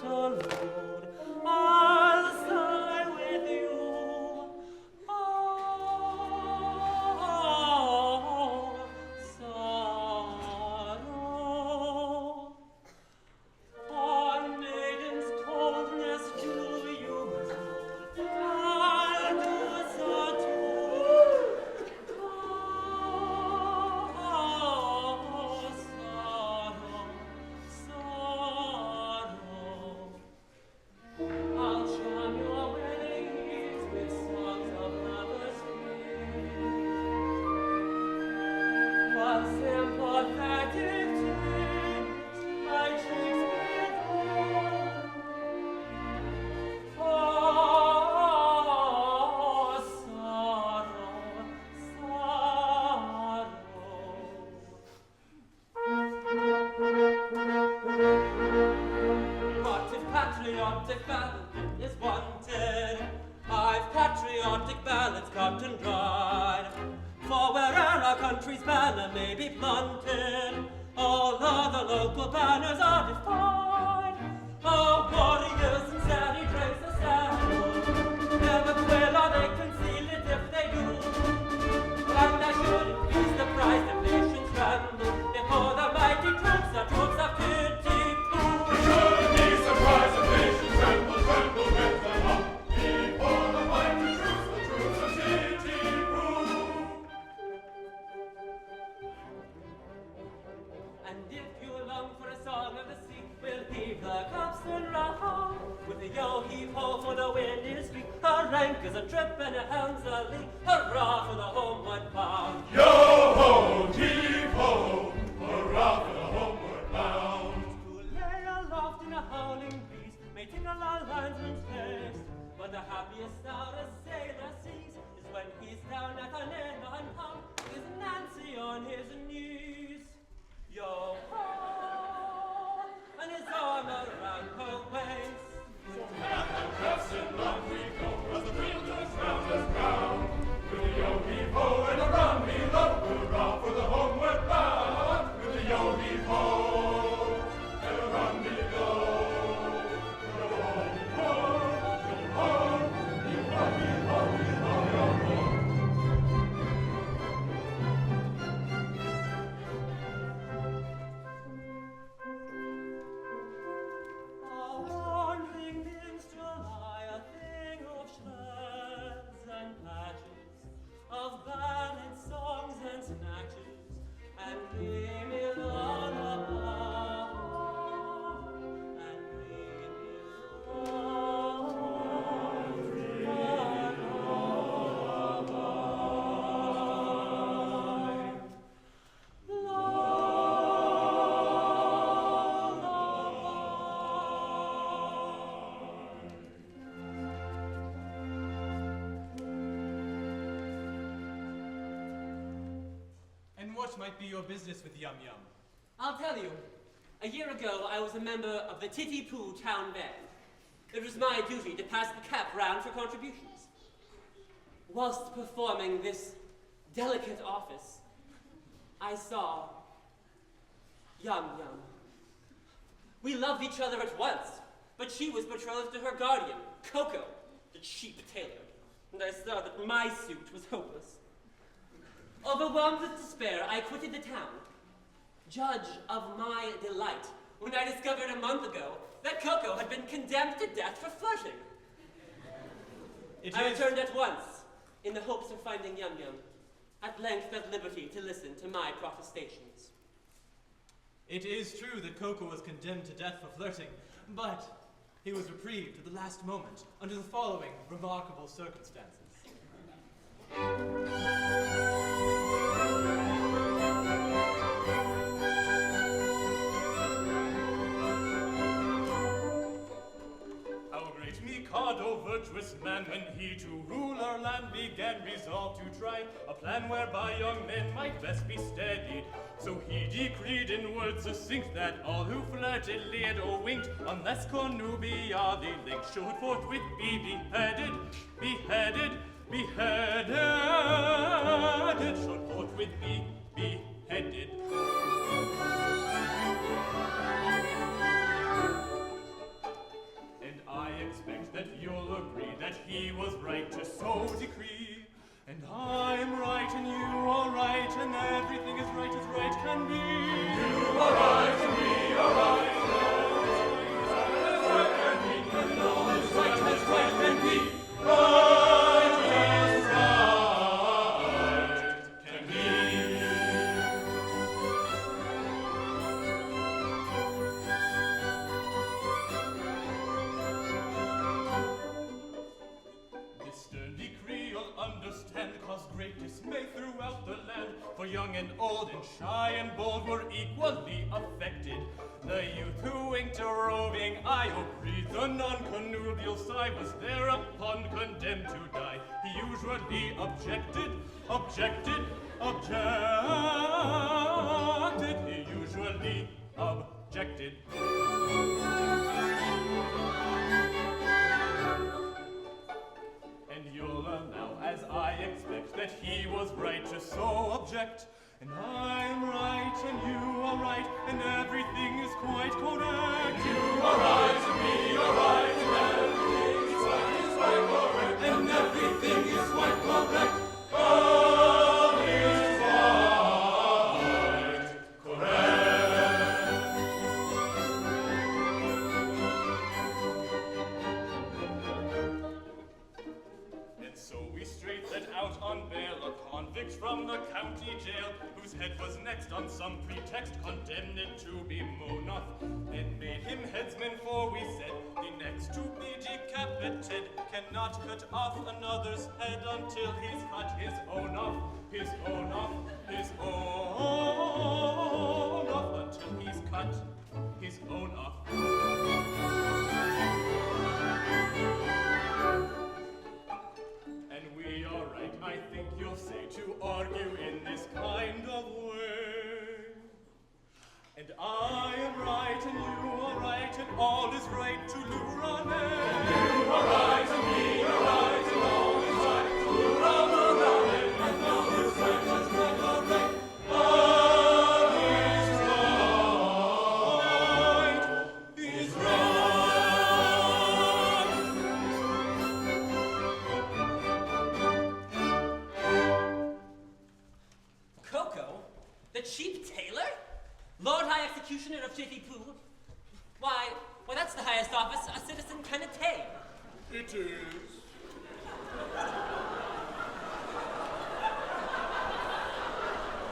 Tremble, tremble, with the hum, before the mighty troops rank as a trip and a hound's a leap. Hurrah for the homeward bound. Yo-ho, deep-ho, hurrah for the homeward bound. To lay aloft in a howling breeze may tingle our landsman's face, but the happiest hour a sailor sees is when he's down at an inn on pump with Nancy on his knees. Yo-ho, and his arm around her waist. So hand and dress and on we go, as the wheel turns round and round. With a yo-heave-ho and a run below, hurrah for the homeward bound. With a yo-heave-ho and a run below. Yo-ho, yo-ho, yo-ho, yo-ho, yo-ho. Of ballad songs and snatches, and leave me alone above, and leave me alone What might be your business with Yum Yum? I'll tell you. A year ago, I was a member of the Nanki-Poo town band. It was my duty to pass the cap round for contributions. Whilst performing this delicate office, I saw Yum Yum. We loved each other at once, but she was betrothed to her guardian, Coco, the cheap tailor, and I saw that my suit was hopeless. Overwhelmed with despair, I quitted the town. Judge of my delight when I discovered a month ago that Coco had been condemned to death for flirting. I returned at once, in the hopes of finding Yum Yum, at length at liberty to listen to my protestations. It is true that Coco was condemned to death for flirting, but he was reprieved at the last moment under the following remarkable circumstances. Mikado, virtuous man, when he to rule our land began, resolved to try a plan whereby young men might best be steadied. So he decreed in words succinct that all who flirted, leered or winked, unless connubia the link, should forthwith be beheaded, beheaded, beheaded, should forthwith be beheaded. I expect that you'll agree that he was right to so decree. And I'm right and you are right, and everything is right as right can be. You are right and we are right, and as right can be, and all is right as right can be. Right as right can be. Understand, cause great dismay throughout the land, for young and old and shy and bold were equally affected. The youth who winked a roving eye or breathed a non-connubial sigh was thereupon condemned to die. He usually objected, he usually objected. And you'll allow, as I expect, that he was right to so object. And I'm right, and you are right, and everything is quite correct. You are right, and we are right, and everything is quite correct. And everything is quite correct. All is quite correct. And so we straight magistrate let out on bail a convict from the county jail, whose head was next on some pretext condemned to be mown off, and made him headsman, for we said the next to be decapitated cannot cut off another's head until he's cut his own off, his own off, his own off, until he's cut his own off. And we are right, I think you'll say, to argue in this kind of way. And I am right, and you are right, and all is right to Lurane. You are right, and we are right, and all is right to Lurane. And all is right, as we are right. All is right, is right. Coco? The cheap tailor? Lord High Executioner of Nanki-Poo? Why, that's the highest office a citizen can attain. It is.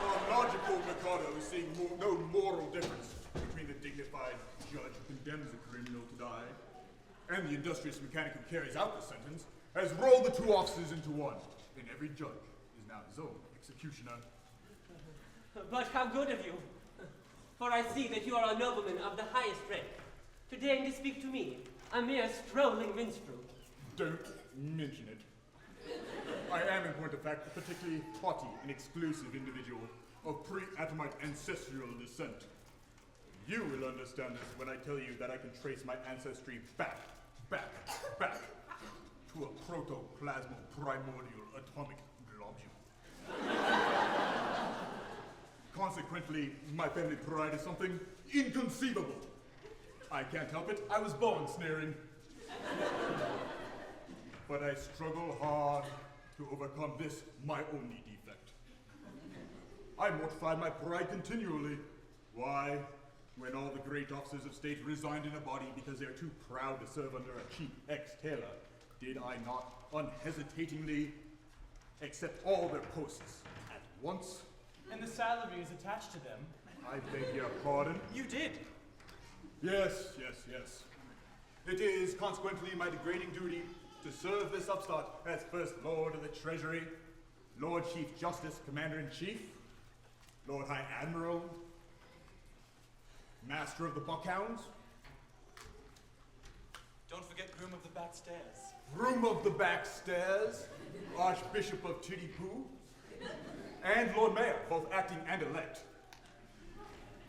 Our logical Mikado is seeing no moral difference between the dignified judge who condemns a criminal to die and the industrious mechanic who carries out the sentence, has rolled the two offices into one, and every judge is now his own executioner. But how good of you. For I see that you are a nobleman of the highest rank, to deign to speak to me, a mere strolling minstrel. Don't mention it. I am, in point of fact, a particularly haughty and exclusive individual of pre-Atomite ancestral descent. You will understand this when I tell you that I can trace my ancestry back to a protoplasmal primordial atomic globule. Consequently, my family pride is something inconceivable. I can't help it, I was born sneering. But I struggle hard to overcome this, my only defect. I mortify my pride continually. Why, when all the great officers of state resigned in a body because they're too proud to serve under a cheap ex-tailor, did I not unhesitatingly accept all their posts at once? And the salary is attached to them. I beg your pardon? You did. Yes. It is consequently my degrading duty to serve this upstart as First Lord of the Treasury, Lord Chief Justice, Commander-in-Chief, Lord High Admiral, Master of the Buckhounds. Don't forget Groom of the Back Stairs. Groom of the Back Stairs, Archbishop of Nanki-Poo, and Lord Mayor, both acting and elect.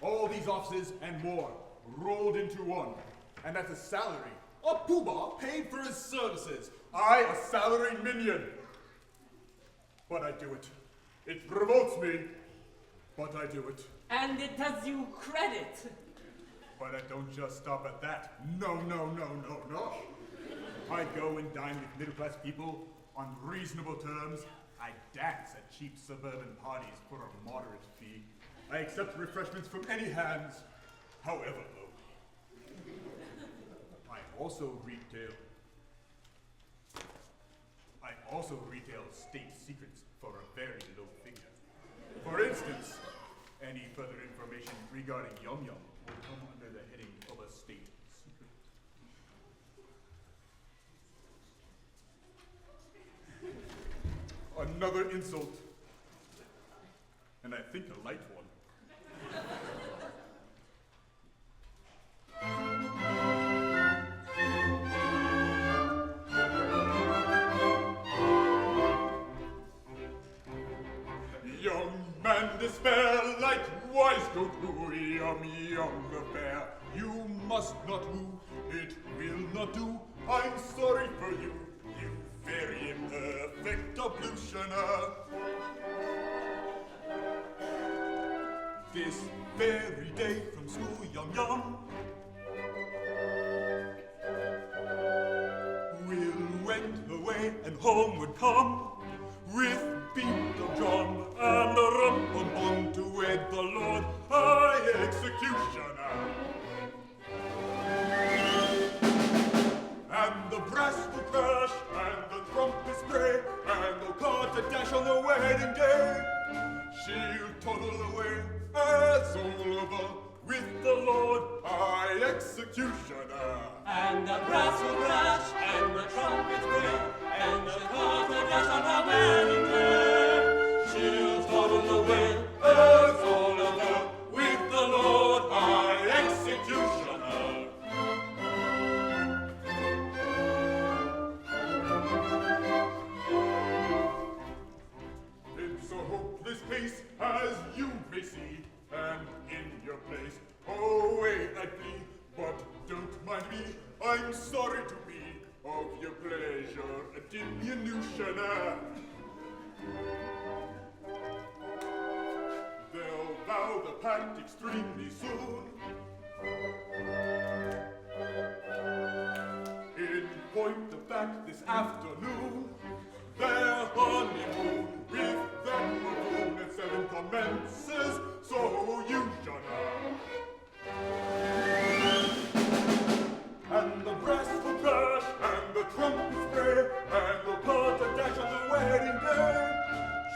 All these offices and more rolled into one, and that's a salary of Pooh-Bah paid for his services. I, a salaried minion. But I do it. It provokes me, but I do it. And it does you credit. But I don't just stop at that. No. I go and dine with middle-class people on reasonable terms. I dance at cheap suburban parties for a moderate fee. I accept refreshments from any hands, however low. I also retail state secrets for a very low figure. For instance, any further information regarding Yum Yum will come under the heading of a state secret. Another insult. And I think a light one. Young man despair, like wise goat who, younger bear. You must not woo, it will not do. I'm sorry for you, you very imperfect ablutioner. This very day from school, Yum will wend away and homeward come with beat of drum and a rum-pum-pum to wed the Lord High Executioner. And the brass will crash and the trumpets spray and the wedding day. She'll toddle away as Oliver with the Lord High Executioner. And the brass will crash, and the trumpets play, and the cars will dash on her wedding day. She'll toddle away as Oliver with the Lord High Executioner. It's a hopeless case, as you may see, and in your place, away I flee. But don't mind me, I'm sorry to be of your pleasure a diminutioner. They'll vow the pact extremely soon. In point of fact, this afternoon, their honeymoon with that buffoon at 7 commences, so you shall know. And the brass will crash, and the trumpets spray, and the cart dash on the wedding day.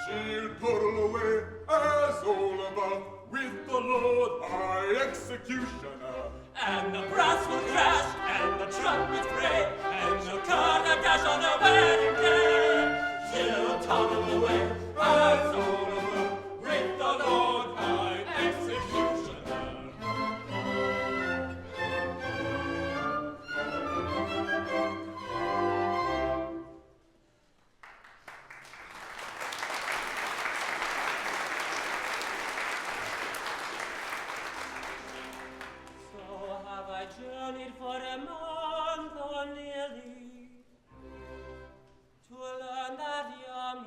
She'll toddle away as Oliver with the Lord High Executioner. And the brass will crash, and the trumpets play, and the cart dash on her wedding day. She'll toddle away as Oliver with the Lord High Executioner. Journeyed for a month or nearly to learn that young,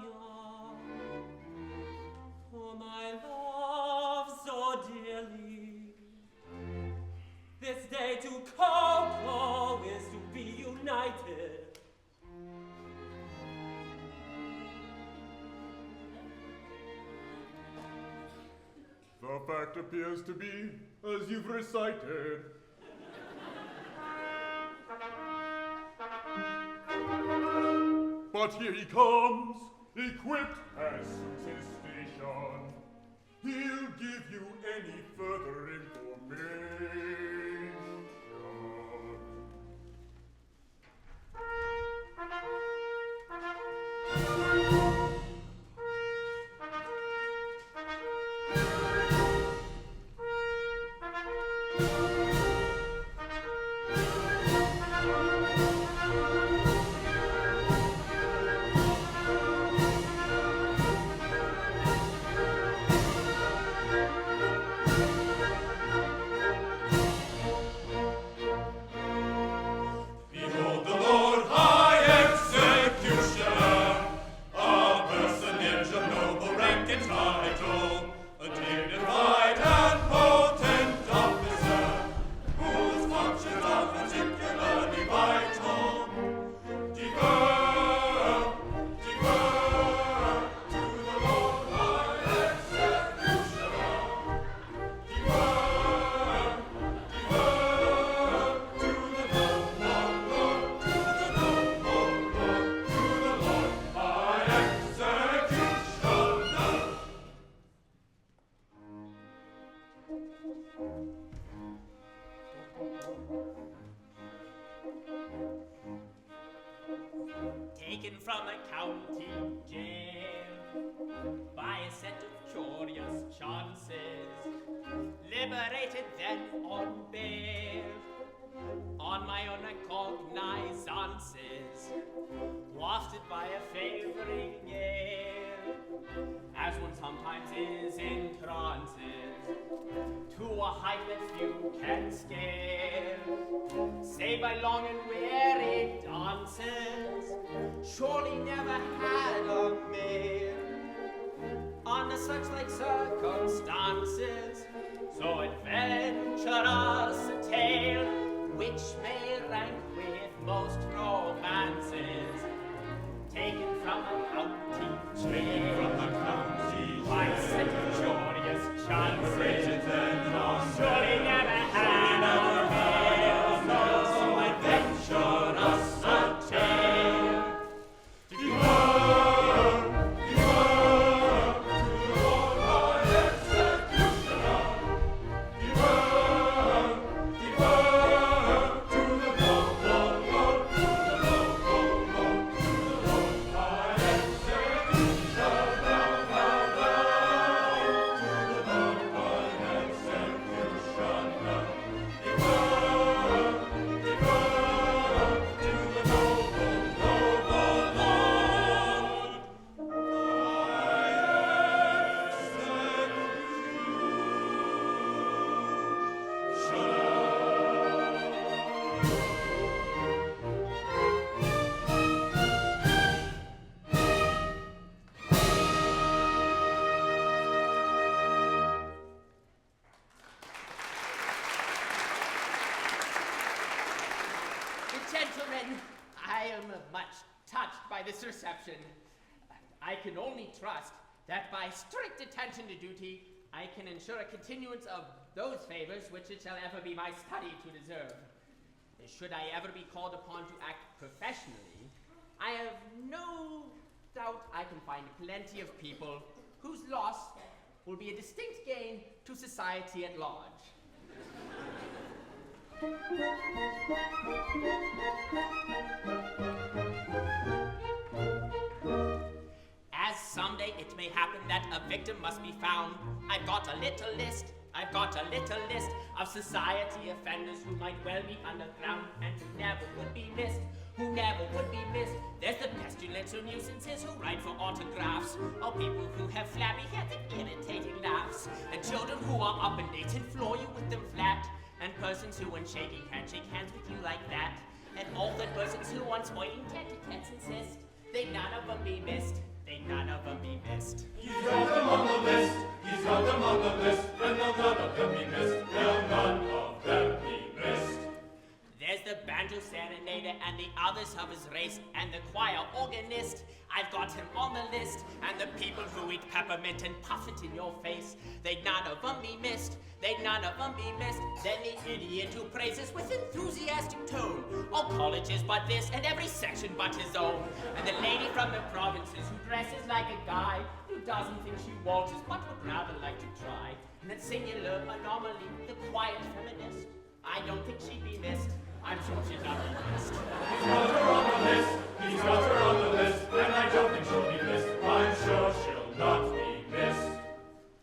whom I love so dearly. This day to Coco is to be united. The fact appears to be as you've recited. But here he comes, equipped as suits his station. He'll give you any further information. Taken from a county jail by a set of curious chances, liberated then on bail, on my own recognizances, wafted by a favoring gale, as one sometimes is in trances, to a height that few can scale, save by long and weary dances, surely never had a male, under such like circumstances, so adventurous a tale, which may rank with most romances, taken from a county jail, by a set of curious chances, surely never had a male, so adventurous a tale. touched by this reception. I can only trust that by strict attention to duty, I can ensure a continuance of those favors which it shall ever be my study to deserve. Should I ever be called upon to act professionally, I have no doubt I can find plenty of people whose loss will be a distinct gain to society at large. As someday it may happen that a victim must be found, I've got a little list of society offenders who might well be underground and who never would be missed. There's the pestilential nuisances who write for autographs, or people who have flabby heads and irritating laughs, and children who are up and date and floor you with them flat, and persons who when shaking hands shake hands with you like that, and awkward persons who on spoiling tete-a-tetes insist. They none of them be missed. He's got them on the list, and they'll none of them be missed. They'll none of them be missed. There's the banjo serenader and the others of his race, and the choir organist. I've got him on the list, and the people who eat peppermint and puff it in your face. They'd none of them be missed. Then the idiot who praises with enthusiastic tone all colleges but this and every section but his own. And the lady from the provinces who dresses like a guy who doesn't think she waltzes but would rather like to try. And that singular anomaly, the quiet feminist. I don't think she'd be missed. I'm sure she'd not be missed. He's got her on the list, and I don't think she'll be missed. I'm sure she'll not be missed.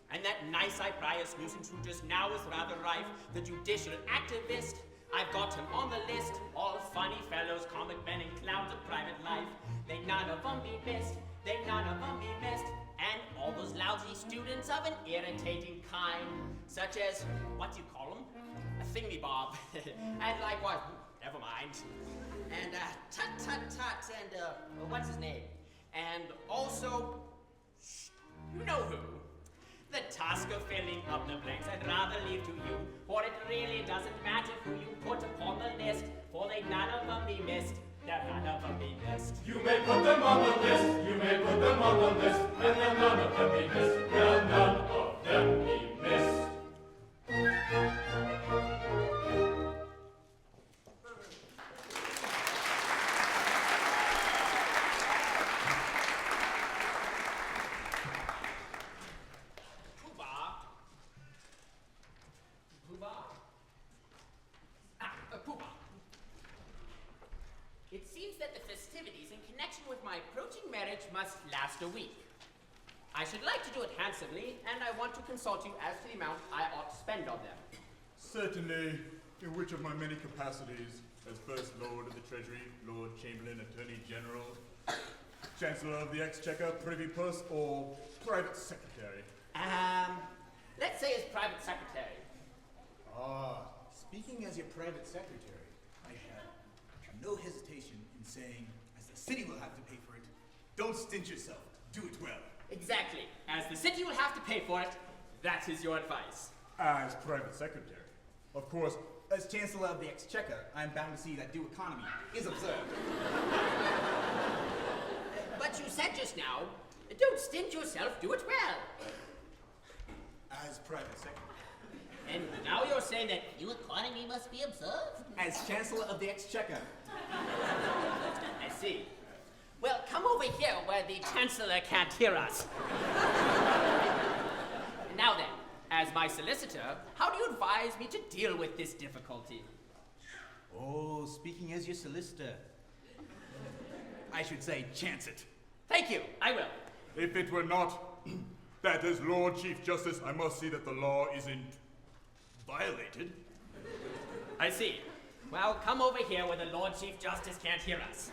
And that nice Cyprius nuisance who just now is rather rife, the judicial activist, I've got him on the list. All funny fellows, comic men, and clowns of private life. They none of them be missed. And all those lousy students of an irritating kind, such as, what do you call them? A thingy-bob. And likewise, never mind. And tut-tut-tut, and what's his name? And also, you know who? The task of filling up the blanks I'd rather leave to you, for it really doesn't matter who you put upon the list, for they none of them be missed. They'll none of them be missed. You may put them on the list, and they'll none of them be missed. They'll none of them be missed. Pooh-Bah. It seems that the festivities in connection with my approaching marriage must last a week. I should like to do it handsomely, and I want to consult you as to the amount I ought to spend on them. Certainly, in which of my many capacities, as First Lord of the Treasury, Lord Chamberlain, Attorney General, Chancellor of the Exchequer, Privy Purse, or Private Secretary? Let's say as private secretary. Speaking as your private secretary, I have no hesitation in saying, as the city will have to pay for it, don't stint yourself, do it well. Exactly. As the city will have to pay for it, that is your advice. As Private Secretary. Of course, As Chancellor of the Exchequer, I am bound to see that due economy is observed. But you said just now, don't stint yourself, do it well. As Private Secretary. And now you're saying that due economy must be observed? As Chancellor of the Exchequer. I see. Well, come over here where the Chancellor can't hear us. Now then, as my solicitor, how do you advise me to deal with this difficulty? Oh, speaking as your solicitor. I should say, chance it. Thank you, I will. if it were not that as Lord Chief Justice, I must see that the law isn't violated. I see. Well, come over here where the Lord Chief Justice can't hear us.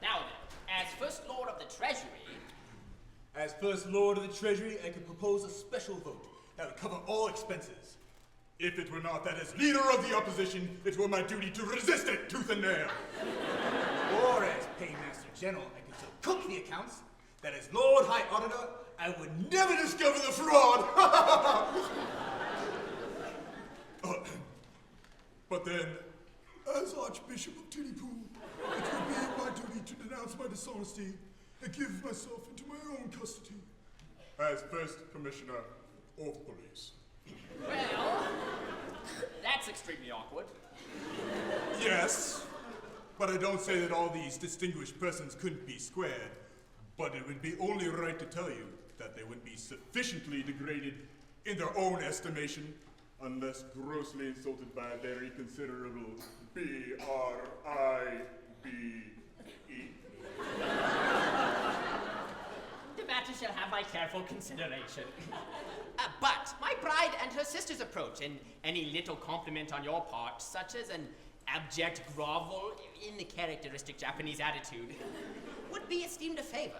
Now then, as First Lord of the Treasury... As First Lord of the Treasury, I could propose a special vote that would cover all expenses. If it were not that as leader of the opposition, it were my duty to resist it tooth and nail. Or as Paymaster General, I could so cook the accounts that as Lord High Auditor, I would never discover the fraud. But then, as Archbishop of Titty-Poo, it would be my duty to denounce my dishonesty and give myself into my own custody. As First Commissioner of Police. Well, that's extremely awkward. Yes, but I don't say that all these distinguished persons couldn't be squared, but it would be only right to tell you that they would be sufficiently degraded in their own estimation, Unless grossly insulted by a very considerable B-R-I-B-E. The matter shall have my careful consideration. But my bride and her sister's approach, and any little compliment on your part, such as an abject grovel in the characteristic Japanese attitude, would be esteemed a favor.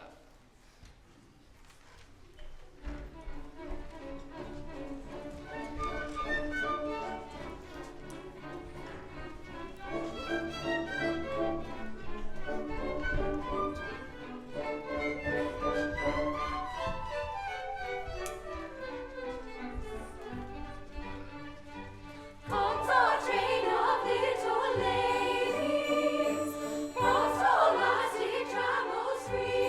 Comes our train of little ladies, from scholastic travels free.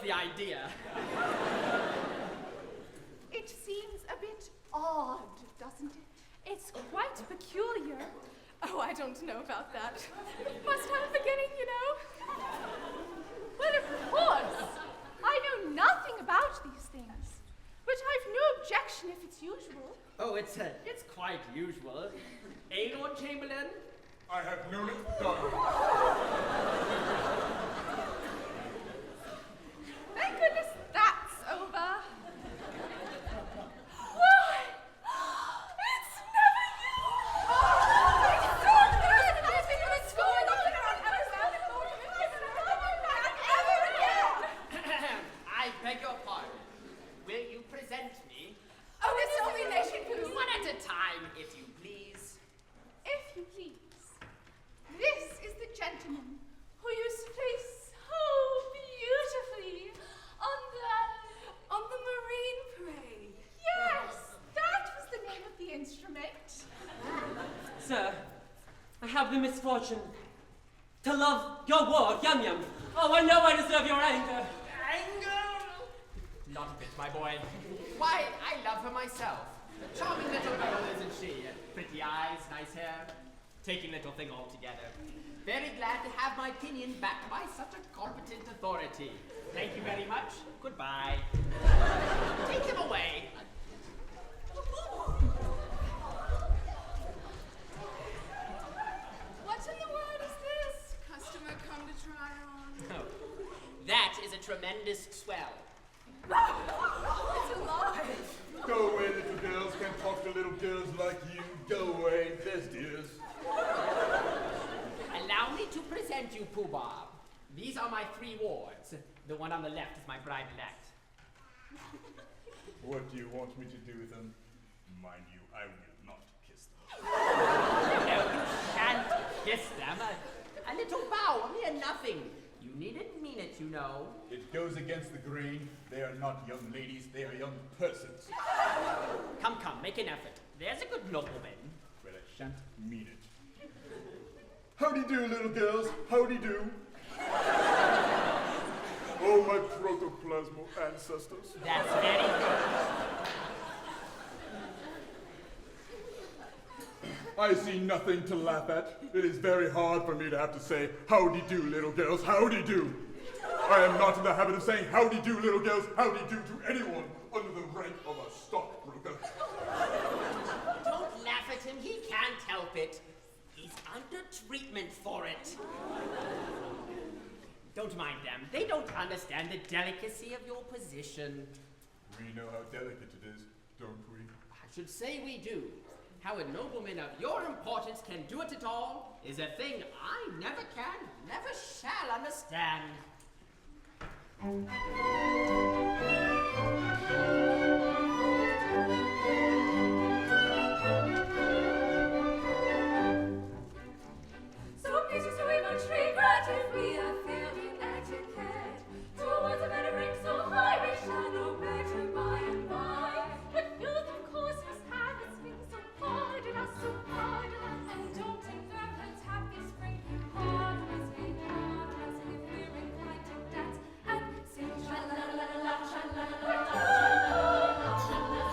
the idea. It seems a bit odd, doesn't it? It's quite peculiar. Oh, I don't know about that. Must have a beginning, you know. Well, of course. I know nothing about these things. But I've no objection if it's usual. Oh, it's quite usual. Eh, Lord Chamberlain? I have known it done. Thank goodness that's over. Why? It's never you! Oh, it's so good! I've been in school looking around ever again! I beg your pardon. Will you present me? Oh, it's only Nanki-Poo. One at a time, if you please. If you please. This is the gentleman who used to play so beautifully on the Marine Parade. Yes, that was the name of the instrument. Sir, I have the misfortune to love your ward, Yum Yum. Oh, I know I deserve your anger. Anger? Not a bit, my boy. Why, I love her myself. A charming little girl, isn't she? Pretty eyes, nice hair. Taking little thing altogether. Very glad to have my opinion backed by such a competent authority. Thank you very much. Goodbye. Take him away. What in the world is this? Customer come to try on. Oh, that is a tremendous swell. It's alive. Go away, little girls. Can't talk to little girls like you. Go away. There's dears. Allow me to present you, Pooh-Bah. These are my 3 wards. The one on the left is my bride-elect. What do you want me to do with them? Mind you, I will not kiss them. No, you shan't kiss them. A little bow, a mere nothing. You needn't mean it, you know. It goes against the grain. They are not young ladies, they are young persons. Come, make an effort. There's a good nobleman. Well, I shan't mean it. Howdy do, little girls. Howdy do. Oh, my protoplasmal ancestors. That's very good. I see nothing to laugh at. It is very hard for me to have to say, howdy do, little girls, howdy do. I am not in the habit of saying howdy do, little girls, howdy do to anyone under the rank of a stockbroker. Don't laugh at him. He can't help it. He's under treatment for it. Don't mind them. They don't understand the delicacy of your position. We know how delicate it is, don't we? I should say we do. How a nobleman of your importance can do it at all is a thing I never can, never shall understand. So please you so we much regret if we have failed in etiquette. Towards a better rank so high we shall know better by and by. But youth of course must have its things, so pardon us, and don't interrupt, let's have this frank. Pardon us if we're inclined to dance and sing sha-la-la-la-la, sha-la-la-la-la, sha-la-la-la-la,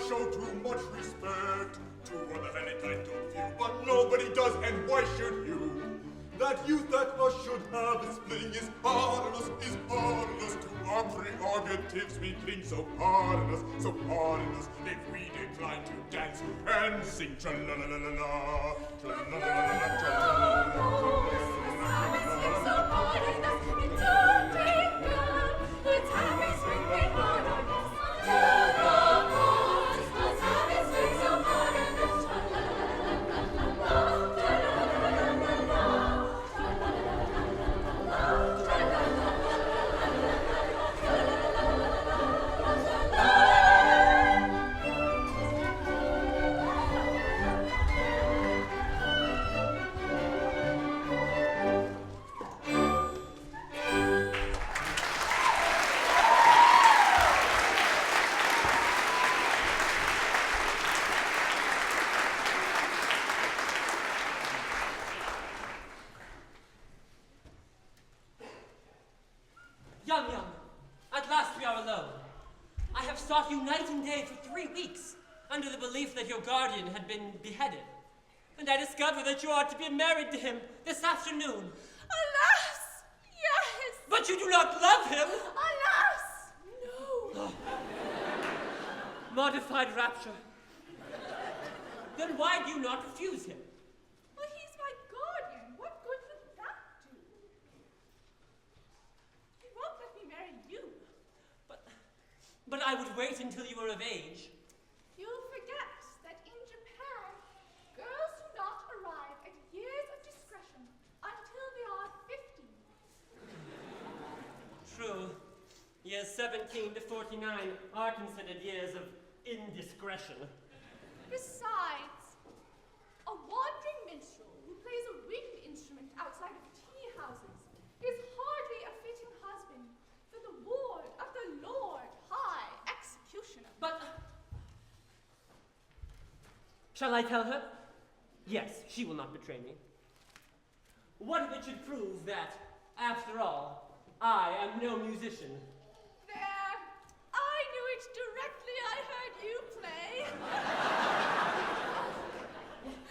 show too much respect to other and entitled few, but nobody does, and why should you? That youth that us should have a spling is pardonless, to our prerogatives we cling, so pardon us if we decline to dance and sing tra-la-la-la-la-la, tra-la-la-la-la-la, tra-la-la-la-la-la. you night and day for 3 weeks, under the belief that your guardian had been beheaded. And I discover that you are to be married to him this afternoon. Alas, yes. But you do not love him. Alas, no. Modified rapture. Then why do you not refuse him? Well, he's my guardian. What good would that do? He won't let me marry you. But I would wait until you were of age. You forget that in Japan, girls do not arrive at years of discretion until they are 50. True. Years 17 to 49 are considered years of indiscretion. Besides, a wandering minstrel who plays a winged instrument outside of tea houses is hardly a fitting husband for the ward of the Lord High Executioner. But... Shall I tell her? Yes, she will not betray me. What if it should prove that, after all, I am no musician? There! I knew it directly I heard you play.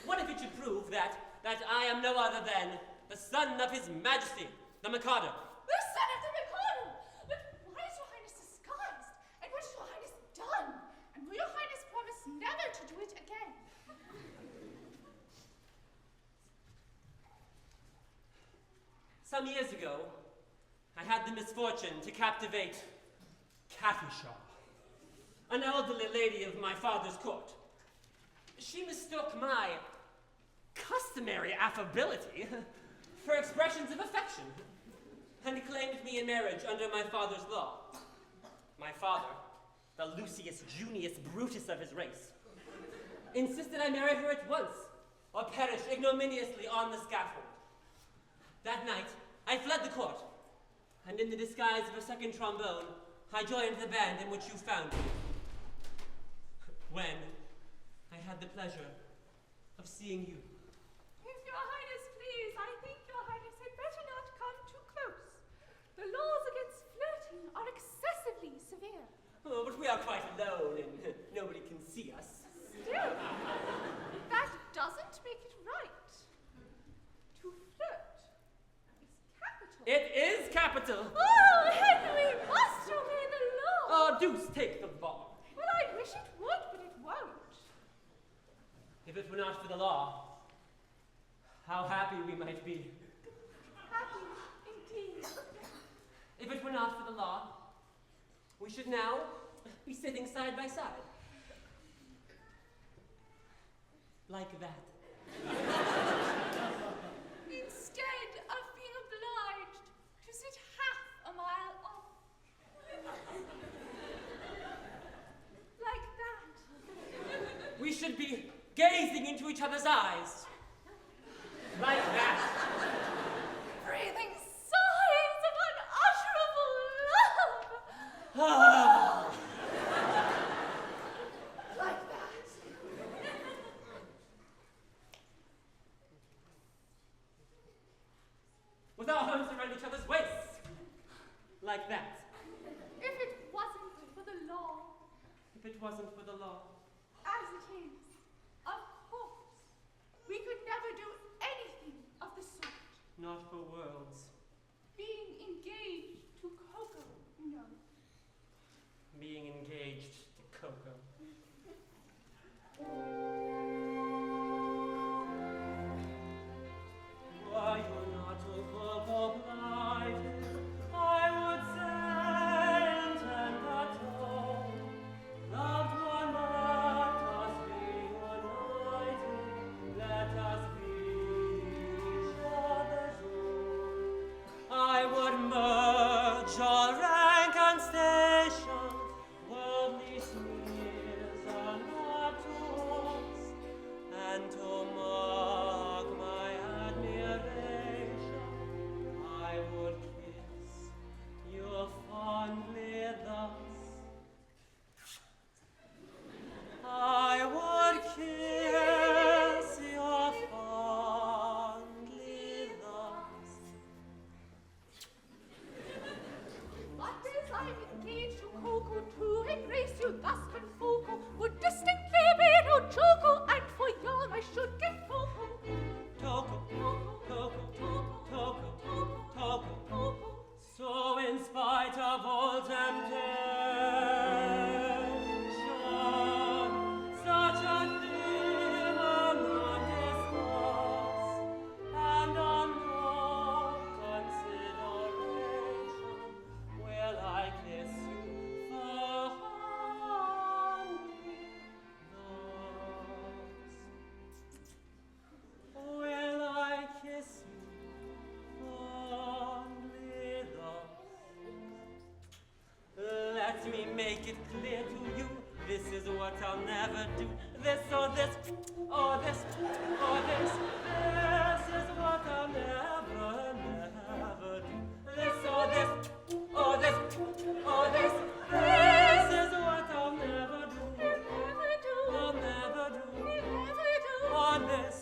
What if it should prove that I am no other than the son of His Majesty, the Mikado? The son of the Mikado! But why is your Highness disguised? And what has your Highness done? And will your Highness promise never to do it again? Some years ago, I had the misfortune to captivate Katisha, an elderly lady of my father's court. She mistook my customary affability for expressions of affection and claimed me in marriage under my father's law. My father, the Lucius Junius Brutus of his race, insisted I marry her at once or perish ignominiously on the scaffold. That night, I fled the court, and in the disguise of a second trombone, I joined the band in which you found me. When I had the pleasure of seeing you. If your Highness please, I think your Highness had better not come too close. The laws against flirting are excessively severe. Oh, but we are quite alone, and nobody can see us. Still, that doesn't make it right. To flirt is capital. It is capital. Oh, Henry must obey the law. Oh, deuce take the bar. Well, I wish it would, but it won't. If it were not for the law, how happy we might be. Happy indeed. If it were not for the law, we should now be sitting side by side. Like that. Instead of being obliged to sit half a mile off. Like that. We should be gazing into each other's eyes. Like that. Breathing sighs of unutterable love. Ah. Like that. With our arms around each other's waists. Like that. If it wasn't for the law, If it wasn't for the law. as it is, of course, we could never do anything of the sort. Not for worlds. Being engaged to Coco, you know. Being engaged to Coco. Why you're not to Coco blighted, I would say, and tend at home, loved one man. what I'll never do. This or this, or this, or this. This is what I'll never, never do. This or this, or this, or this. This is what I'll never do. I'll never do. Or this.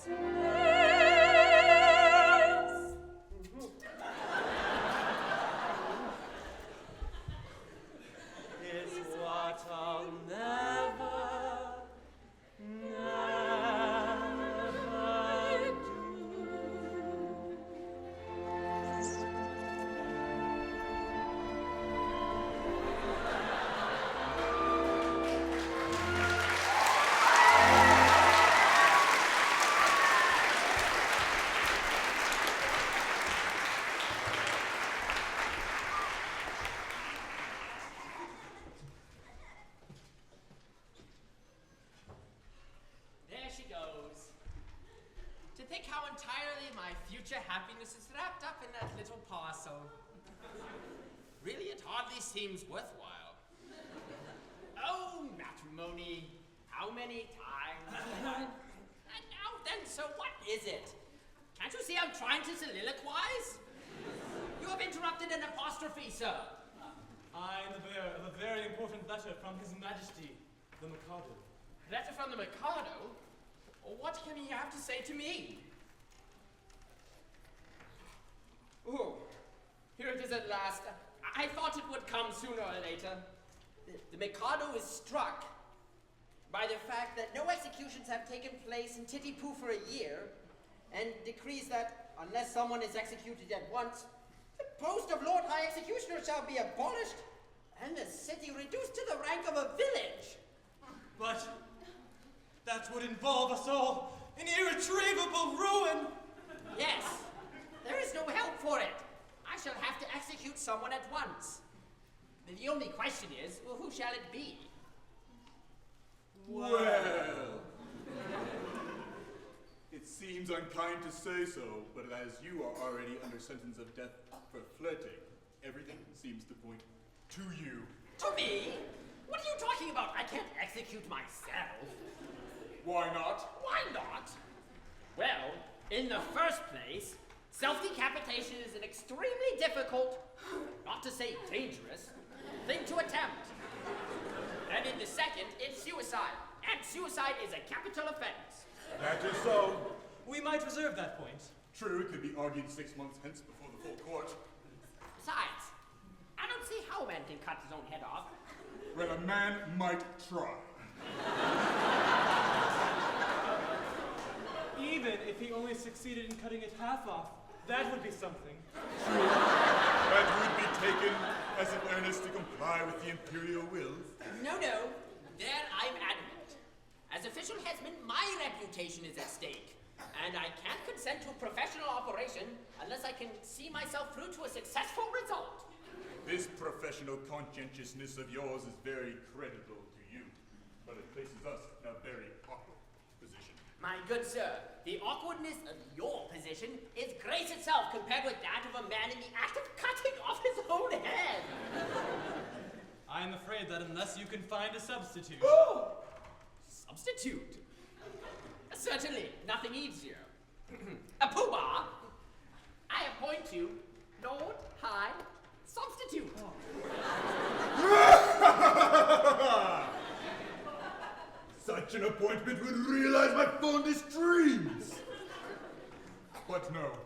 Is what I'll never, never do. There she goes. To think how entirely my future happiness is wrapped up in that little parcel. Really, it hardly seems worthwhile. Oh, matrimony, how many times? And now then, so what is it? Can't you see I'm trying to soliloquize? You have interrupted an apostrophe, sir. I am the bearer of a very important letter from His Majesty, the Mikado. Letter from the Mikado? What can he have to say to me? Oh, here it is at last. I thought it would come sooner or later. The Mikado is struck by the fact that no executions have taken place in Titi-Poo for a year, and decrees that unless someone is executed at once, the post of Lord High Executioner shall be abolished, and the city reduced to the rank of a village. But that would involve us all in irretrievable ruin. Yes, there is no help for it. I shall have to execute someone at once. The only question is, well, who shall it be? Well, it seems unkind to say so, but as you are already under sentence of death for flirting, everything seems to point to you. To me? What are you talking about? I can't execute myself. Why not? Why not? Well, in the first place, self-decapitation is an extremely difficult, not to say dangerous, thing to attempt. And in the second, it's suicide. And suicide is a capital offense. That is so. We might reserve that point. True, it could be argued 6 months hence before the full court. Besides, I don't see how a man can cut his own head off. Well, a man might try. Even if he only succeeded in cutting it half off, that would be something. True. That would be taken as an earnest to comply with the imperial will. No, there I'm adamant. As official headsman, my reputation is at stake. And I can't consent to a professional operation unless I can see myself through to a successful result. This professional conscientiousness of yours is very creditable to you, but it places us in a very awkward position. My good sir, the awkwardness of your position is grace itself compared with that of a man in the act of cutting off his own head. I am afraid that unless you can find a substitute... Oh! Substitute? Certainly, nothing easier. A Pooh-Bah, I appoint you Lord High Substitute. Such an appointment would realize my fondest dreams. But no.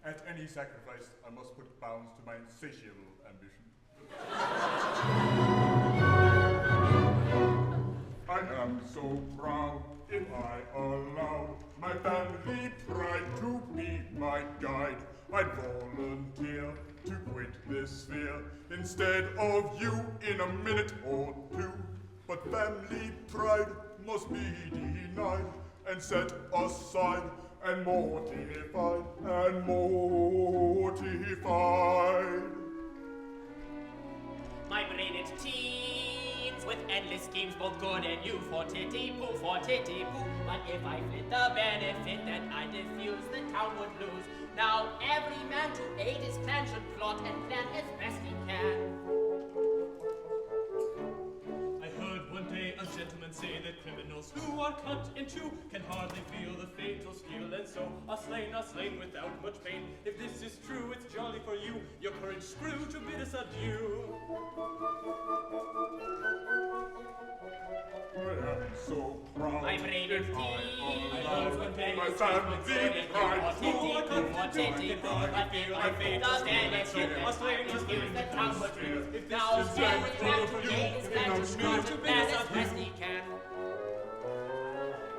At any sacrifice, I must put bounds to my insatiable ambition. I am so proud if I allow my family pride to be my guide. I'd volunteer to quit this sphere instead of you in a minute or two. But family pride must be denied and set aside and mortified and mortified. My brain it teems with endless schemes, both good and new for Titi-Poo, for Titi-Poo. But if I flit the benefit that I diffuse, the town would lose. Now every man to aid his clan should plot and plan as best he can. I heard one day and say that criminals who are cut in two can hardly feel the fatal steel, and so are slain without much pain. If this is true, it's jolly for you, your courage screw to bid us adieu. I am so proud. My brave if team, I allow my family pride. Who are cut in two can hardly feel the fatal steel, and so are slain without much pain. If this is true, it's jolly for you, your courage screw to bid us adieu. can.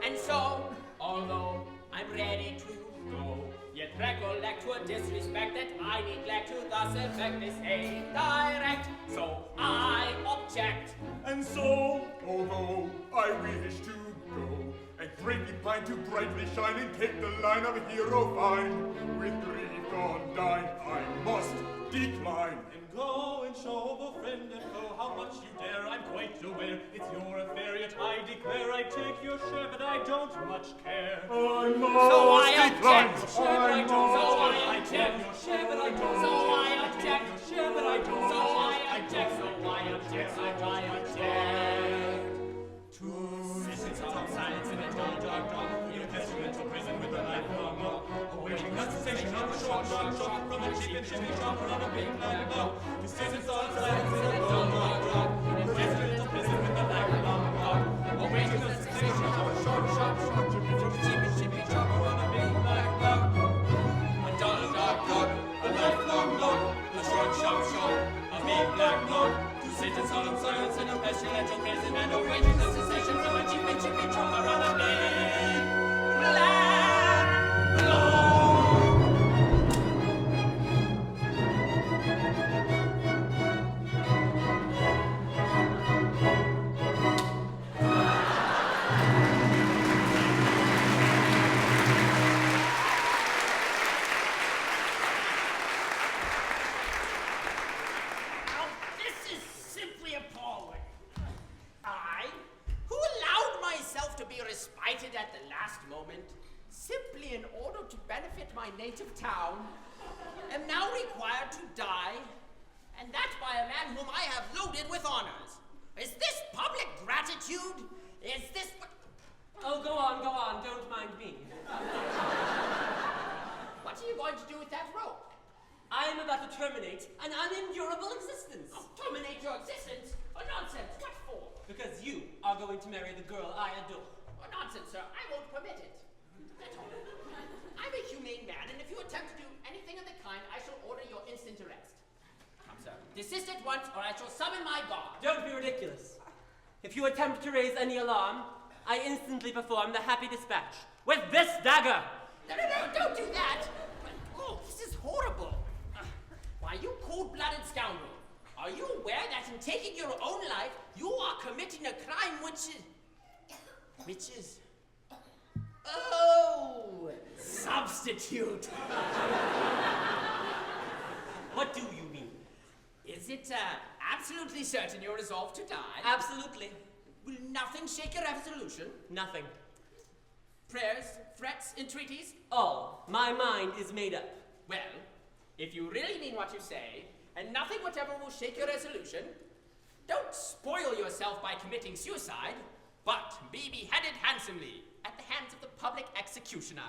And so, although I'm ready to go, yet recollect to a disrespect that I neglect to thus effect this indirect. So I object. And so, although I wish to go, and greatly pine to brightly shine and take the line of a hero fine, with grief on dying, I must decline. And go and show a friend and foe how much you dare. I'm quite aware it's your affair, yet I declare I take your share, but I don't much care. I must So I decline. object. So I object. take your share, but I don't. So I object. Your share, but I don't. So I object. So I object. So I object. To citizens of silence in a dull, dark drop, in a pestilential prison with a lifelong law, awaiting the cessation of a short, sharp shock from the cheap and chimney chopper on a big black blow. To citizens of silence in a dull, dark drop, in a pestilential prison with a lifelong law, awaiting the cessation of a short, sharp shock from the cheap and chimney chopper on a big black blow. A dull, dark drop, a lifelong law, a short, sharp shock, a big black blow. Sit in solemn silence in a pestilential prison and awaiting the cessation from a cheap and chippy chopper on a big black blow. At the last moment, simply in order to benefit my native town, am now required to die, and that by a man whom I have loaded with honors. Is this public gratitude? Is this what... Oh, go on, don't mind me. What are you going to do with that rope? I am about to terminate an unendurable existence. Oh, terminate your existence? Oh, nonsense. What for? Because you are going to marry the girl I adore. Oh, nonsense, sir. I won't permit it. At all. I'm a humane man, and if you attempt to do anything of the kind, I shall order your instant arrest. Come, sir. Desist at once, or I shall summon my guard. Don't be ridiculous. If you attempt to raise any alarm, I instantly perform the happy dispatch with this dagger. No, don't do that. Oh, this is horrible. Why, you cold-blooded scoundrel. Are you aware that in taking your own life, you are committing a crime which is... Oh, substitute. What do you mean? Is it absolutely certain you're resolved to die? Absolutely. Will nothing shake your resolution? Nothing. Prayers, threats, entreaties? All. My mind is made up. Well, if you really mean what you say, and nothing whatever will shake your resolution, don't spoil yourself by committing suicide, but be beheaded handsomely at the hands of the public executioner.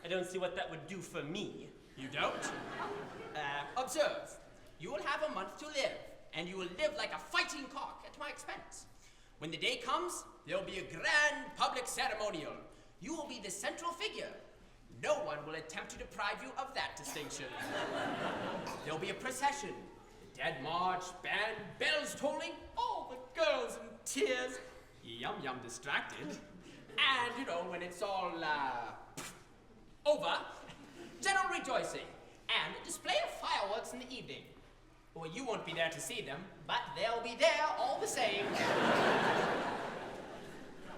I don't see what that would do for me. You don't? Observe. You will have a month to live, and you will live like a fighting cock at my expense. When the day comes, there will be a grand public ceremonial. You will be the central figure. No one will attempt to deprive you of that distinction. There'll be a procession. The dead march, band, bells tolling, all the girls in tears. Yum distracted. And, you know, when it's all, over, general rejoicing, and a display of fireworks in the evening. Well, you won't be there to see them, but they'll be there all the same.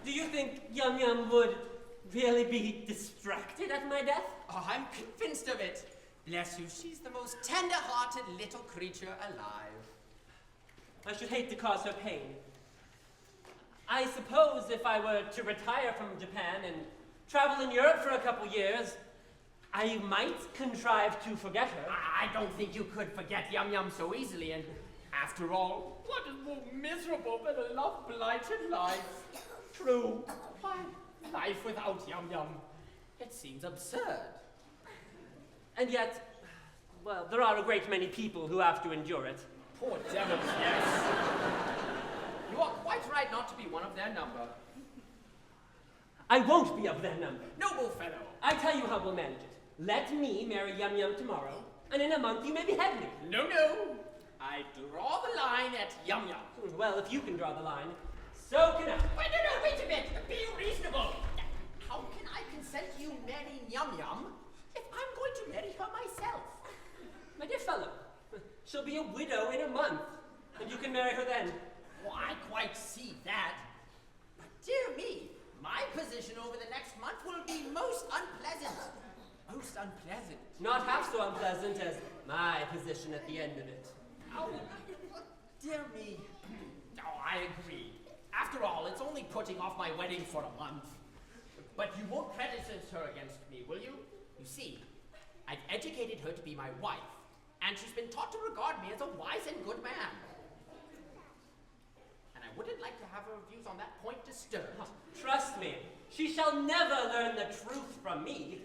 Do you think Yum would really be distracted at my death? Oh, I'm convinced of it. Bless you, she's the most tender-hearted little creature alive. I should hate to cause her pain. I suppose if I were to retire from Japan and travel in Europe for a couple years, I might contrive to forget her. I don't think you could forget Yum so easily, and After all, what is more miserable than a love-blighted life? True. Why, life without Yum Yum. It seems absurd. And yet, well, there are a great many people who have to endure it. Poor devils, yes. You are quite right not to be one of their number. I won't be of their number. Noble fellow. I tell you how we'll manage it. Let me marry Yum Yum tomorrow, and in a month you may behead me. No, no. I draw the line at Yum Yum. Well, if you can draw the line, so can I. Wait a bit. Be reasonable. How can I consent to you marrying Yum Yum if I'm going to marry her myself? My dear fellow, she'll be a widow in a month, and you can marry her then. Well, I quite see that. But dear me, my position over the next month will be most unpleasant. Most unpleasant. Not half so unpleasant as my position at the end of it. Oh, dear me. Oh, I agree. After all, it's only putting off my wedding for a month. But you won't prejudice her against me, will you? You see, I've educated her to be my wife, and she's been taught to regard me as a wise and good man. And I wouldn't like to have her views on that point disturbed. Oh, trust me, she shall never learn the truth from me.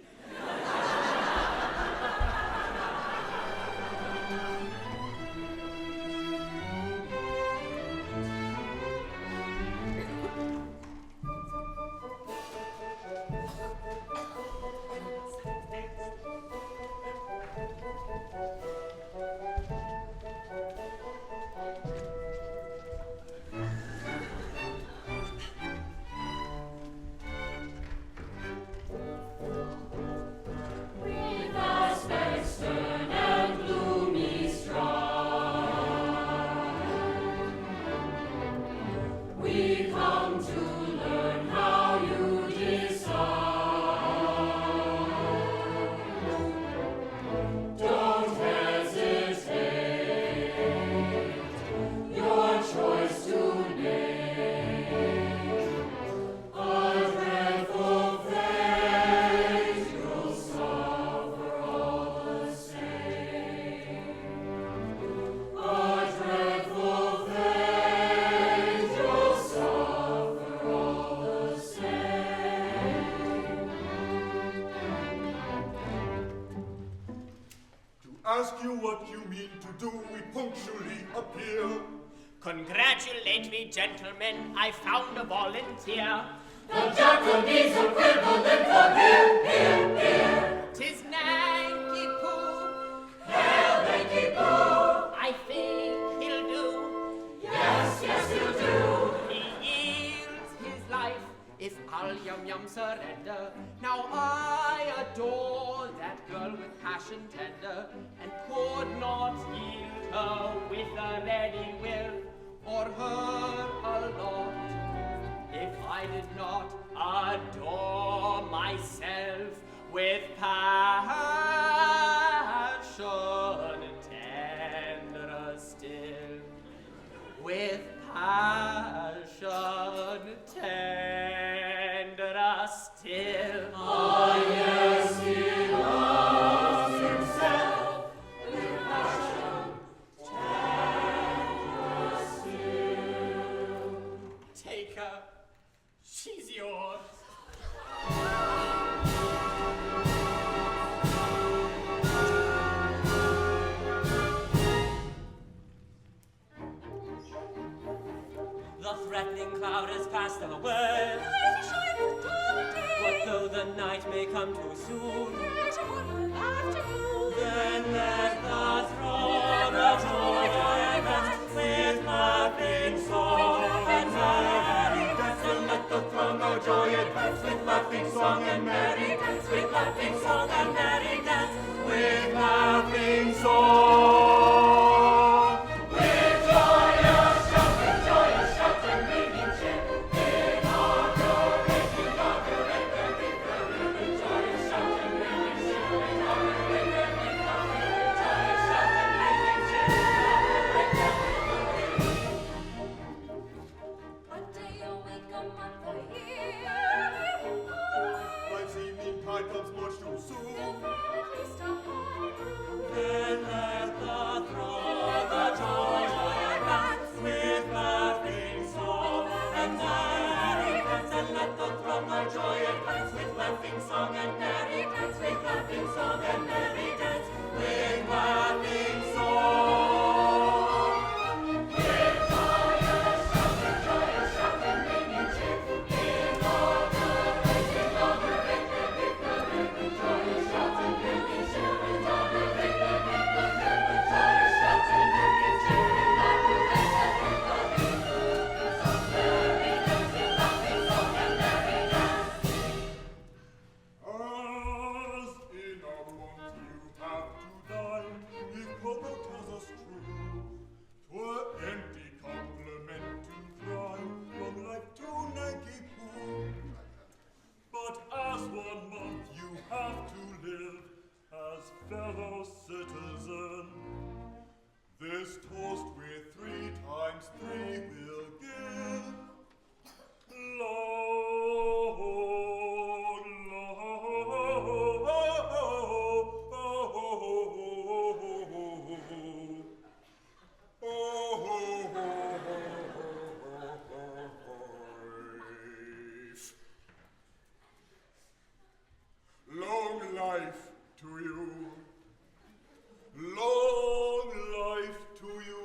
Ask you what you mean to do, we punctually appear. Congratulate me, gentlemen, I found a volunteer. The Japanese equivalent for here. 'Tis Nanki-Poo. Hail, Nanki-Poo. I think he'll do. Yes, he'll do. He yields his life if I'll Yum Yum surrender. Now I adore that girl with passion tender, and could not yield her with a ready will, or her a lot, if I did not adore myself with passion tenderer still, with passion tenderer still. Ah, yes, he loves himself with passion tenderer still. Take her, she's yours. The threatening cloud has passed away. What though the night may come too soon? Then let the throng of joy advance with laughing song and merry dance. And let the throng of joy advance with laughing song and merry dance. With laughing song and merry dance. With laughing song. Then let the laughing song and merry dance, with laughing song and merry dance, with laughing song. With joyous shouting, ringing cheer, in all the ways, in all the ring, with the ring, with joyous shouting, ringing cheer, in all the ring, with the ring, with joyous shouting, ringing cheer, in all the ring, with the ring, song merry dance, with laughing song and merry dance. As in a month you have to die, if Coco tells us true, 'twere empty compliment to cry, long life to Nanki-Poo. But as 1 month you have to live as fellow citizen, this toast with 3 times 3 will give. Long, long life to you. Long life to you.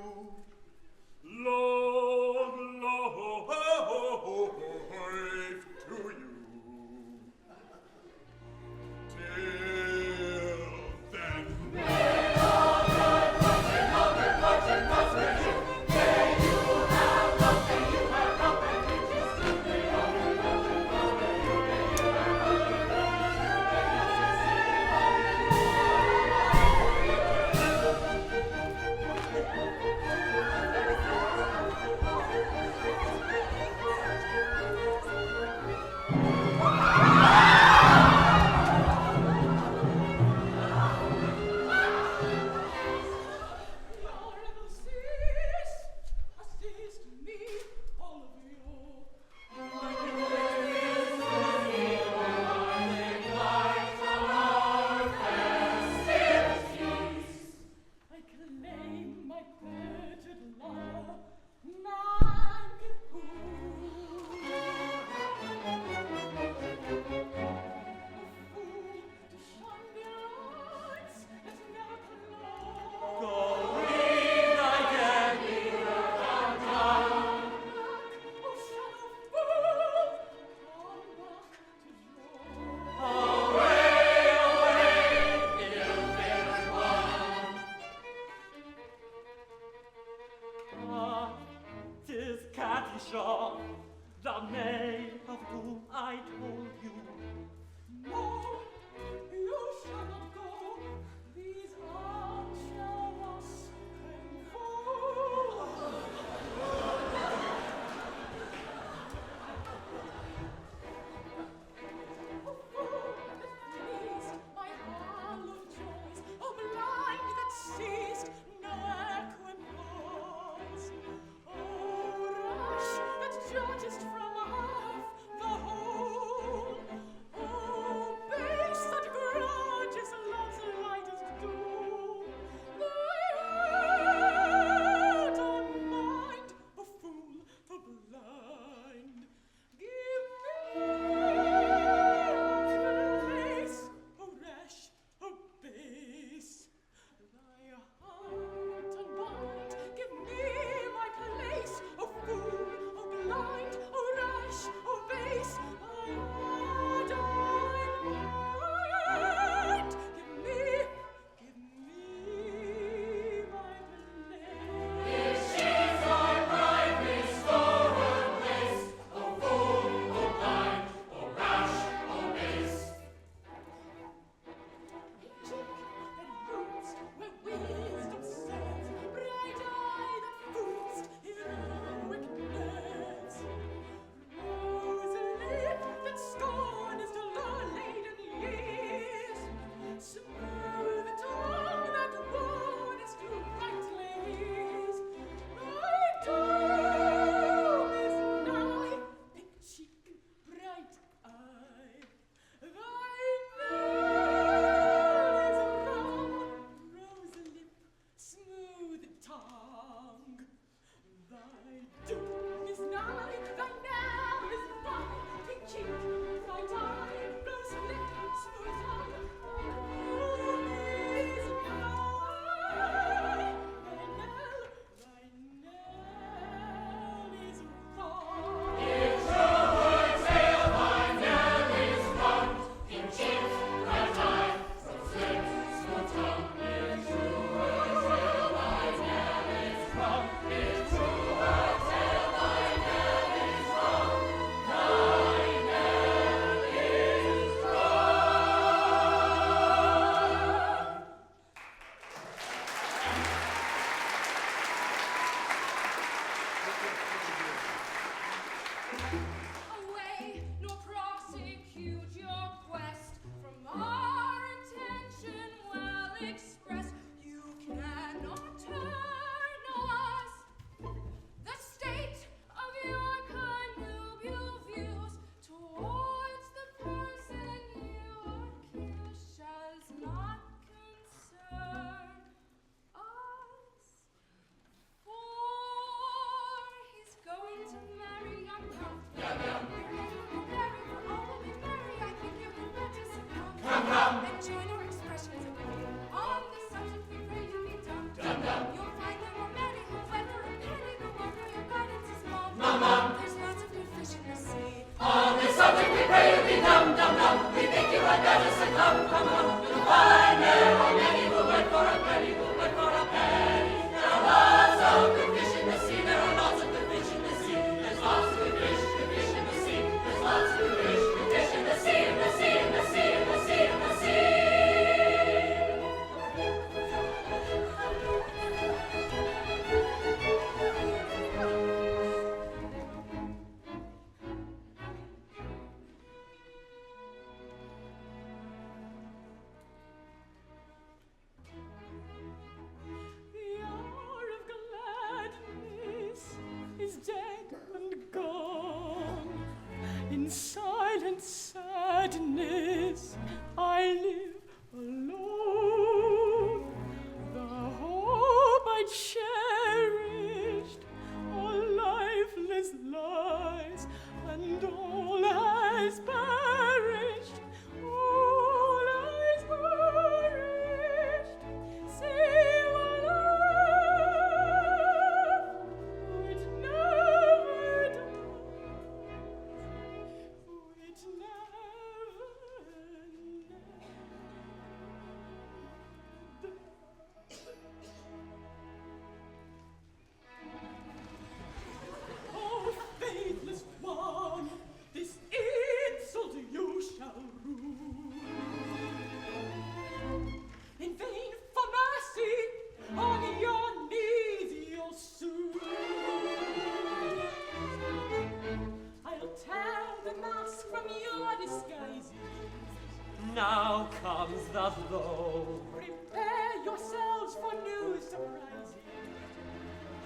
Now comes the blow. Prepare yourselves for new surprises.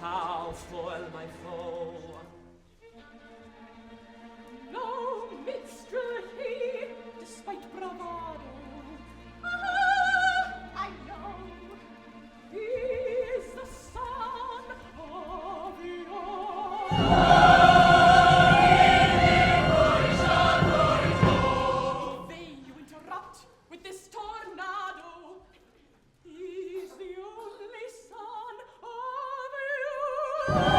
How foil my foe? No minstrel he, despite bravado. I know. He is the son of the earth. They you interrupt with this tornado. He's the only son of the earth.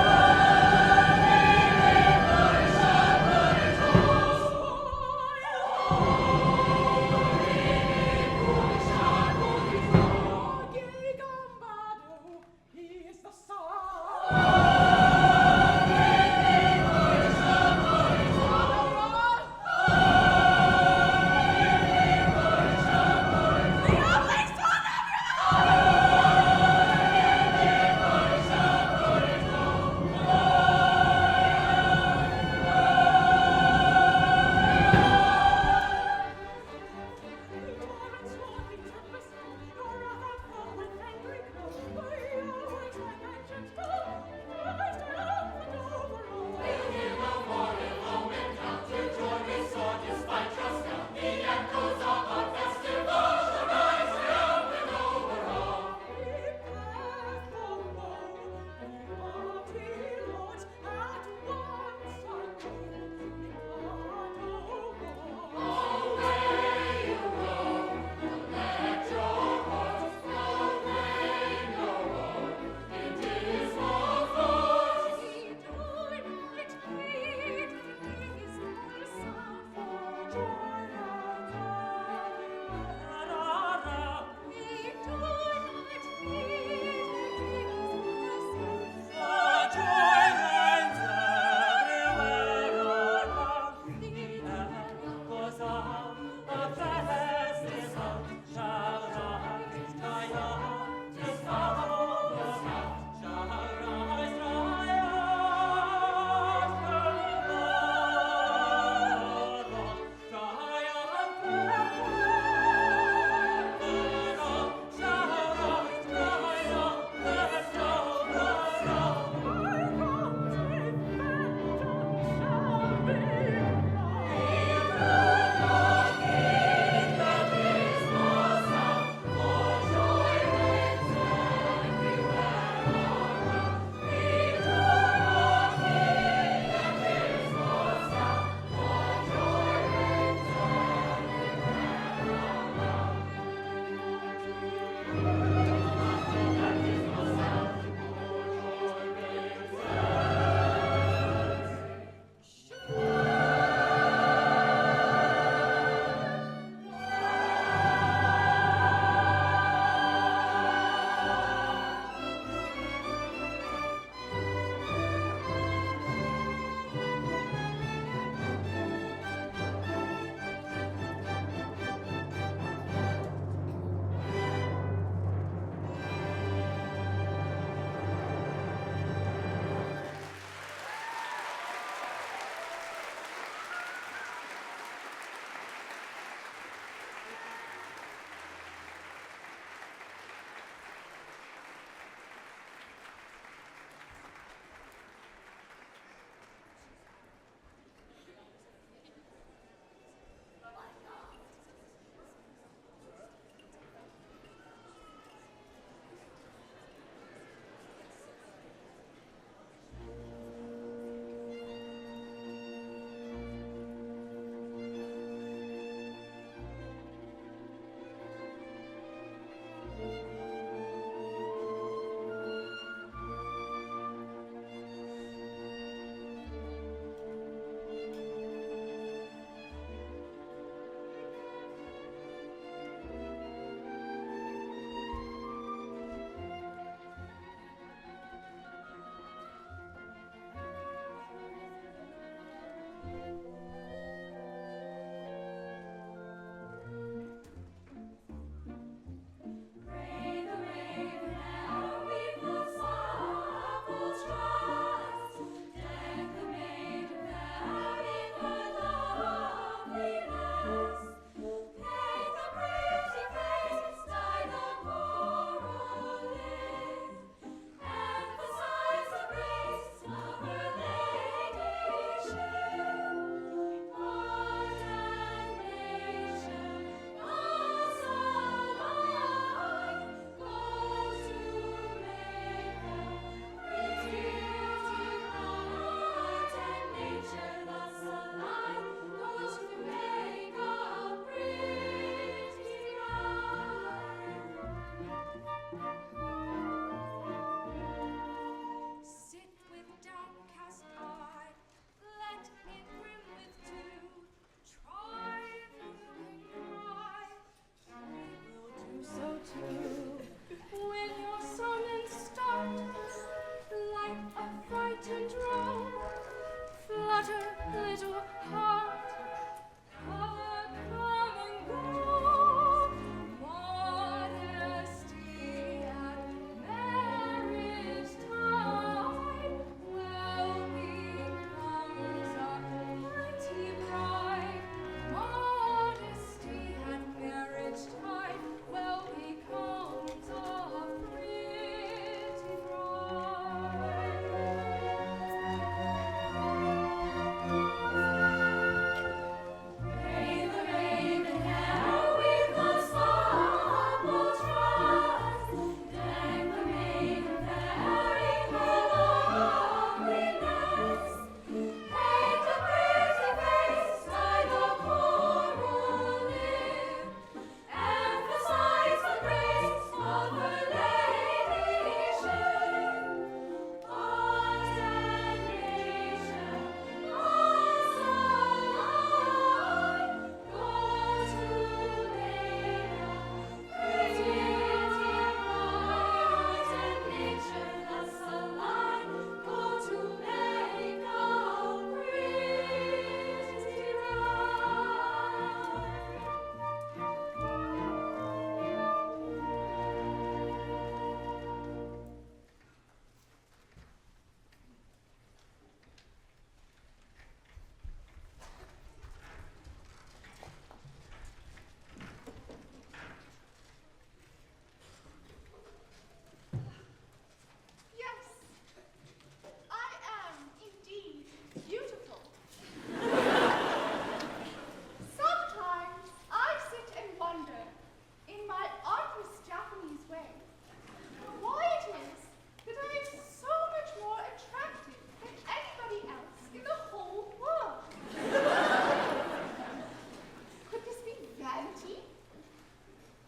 vanity?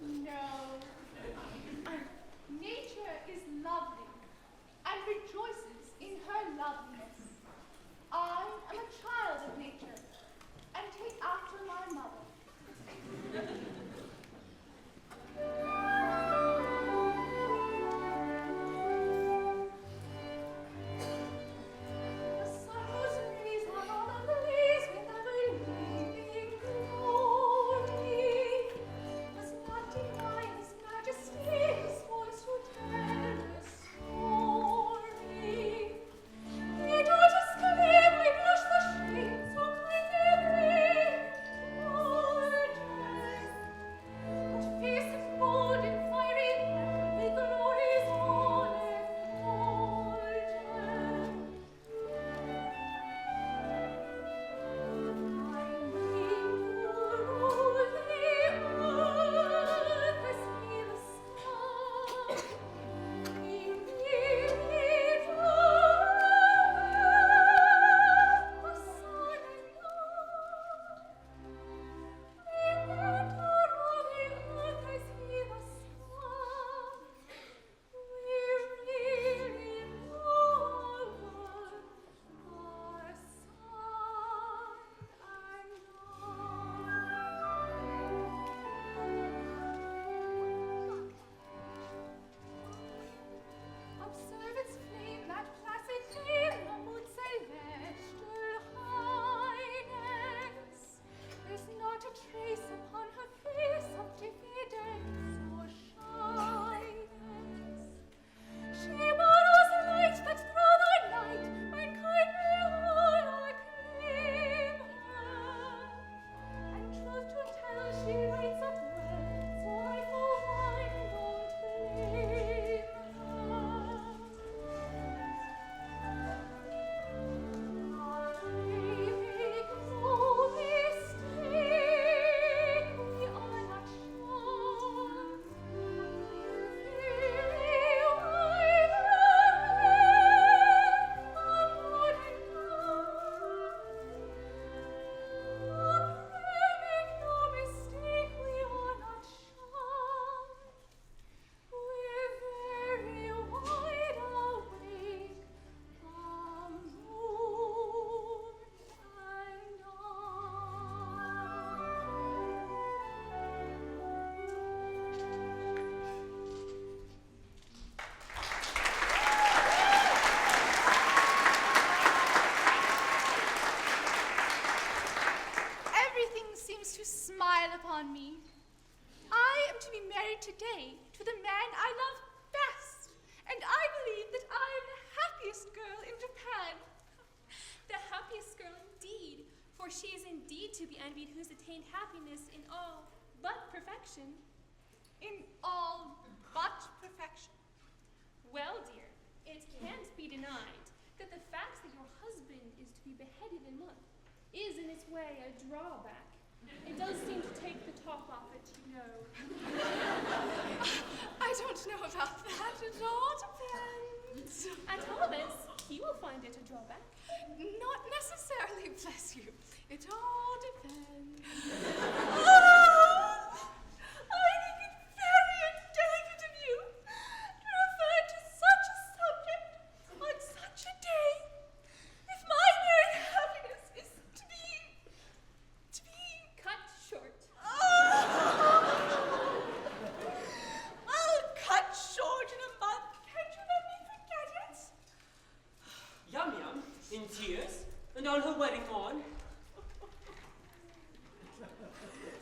No. Nature is lovely and rejoices in her loveliness. I am a child of nature and take after my mother. The sun was raised on all of the leaves with ever-leaping glory. Must not deny his majesty, his voice would tell his story. He does exclaim, we blush the shame, so kindly gorgeous. But face it bold in fiery heavenly glories on earth golden. Finding the road the earth as he the sun, we really love the sun and love. We enter on the earth as he the sun, we really love our Observe its flame, that placid flame, the moon's celestial highness. There's not a trace upon her face of diffidence or shyness. She borrows light that through the night might kindly all acclaim her. And truth to tell, she writes up well, so I for one won't blame her. Make no mistake, we are not sure. Very wide awake, make no mistake, we are not sure. We're very wide awake, from moon and Everything seems to smile upon me. I am to be married today to the man I love best, and I believe that I am the happiest girl in Japan. The happiest girl indeed, for she is indeed to be envied who's attained happiness in all but perfection. In all but perfection. Well, dear, it can't be denied that the fact that your husband is to be beheaded in month is in its way a drawback. It does seem to take the top off it, you know. I don't know about that. It all depends. At all events, he will find it a drawback. Not necessarily, bless you. It all depends. I think it very indelicate of you to refer to such a subject on such a day. If my married happiness is to be Cut short. I'll cut short in a month. Can't you let me forget it? Yum Yum, in tears, and on her wedding morn.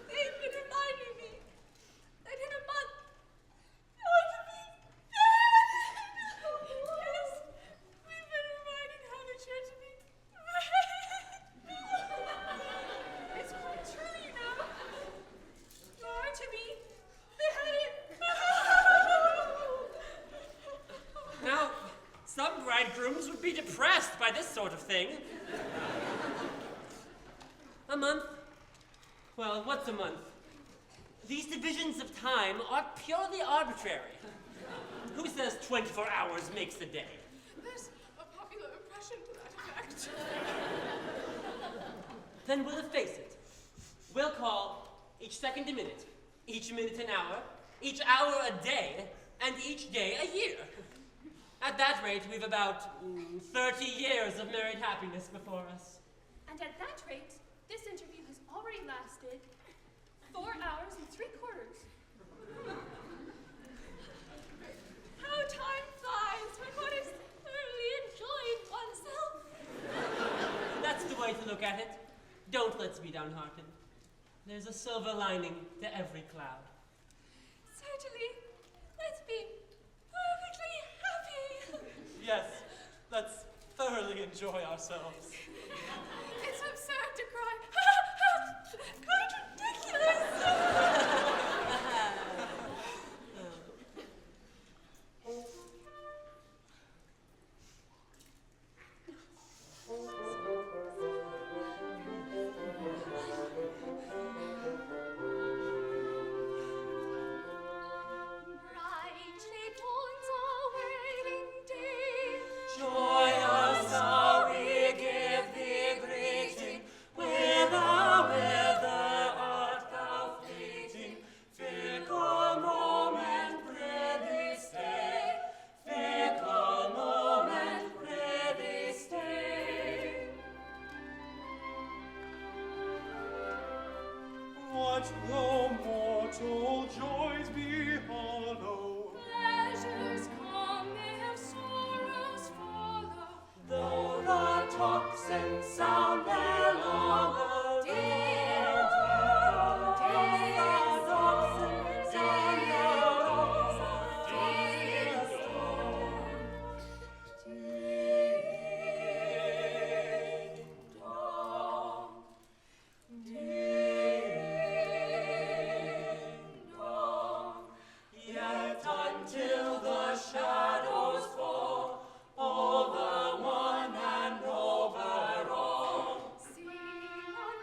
They've been reminding me that in a month you're to be married. Yes, we've been reminding her that you're to be married. It's quite true, you know. You're to be married. Now, some bridegrooms would be depressed by this sort of thing. A month? Well, what's a month? These divisions of time are purely arbitrary. Who says 24 hours makes a day? There's a popular impression to that effect. Then we'll efface it. We'll call each second a minute, each minute an hour, each hour a day, and each day a year. At that rate, we've about 30 years of married happiness before us. And at that rate, this interview has already lasted 4 hours and 3/4. How time flies when one is thoroughly enjoying oneself. That's the way to look at it. Don't let's be downhearted. There's a silver lining to every cloud. Certainly, let's be perfectly happy. Yes, let's thoroughly enjoy ourselves. It's absurd to cry. Quite ridiculous. Brightly dawns our wedding day. Joyous are we give thee greeting. Whither art thou fleeting? Fickle moment, prithee stay. Fickle moment, prithee stay. What though mortal joys be hollow? Pleasures come if sorrows follow. Though the tocsin sound mellow, Ding dong, ding dong, ding dong, ding dong, yet until the shadows fall over one and over all. sing on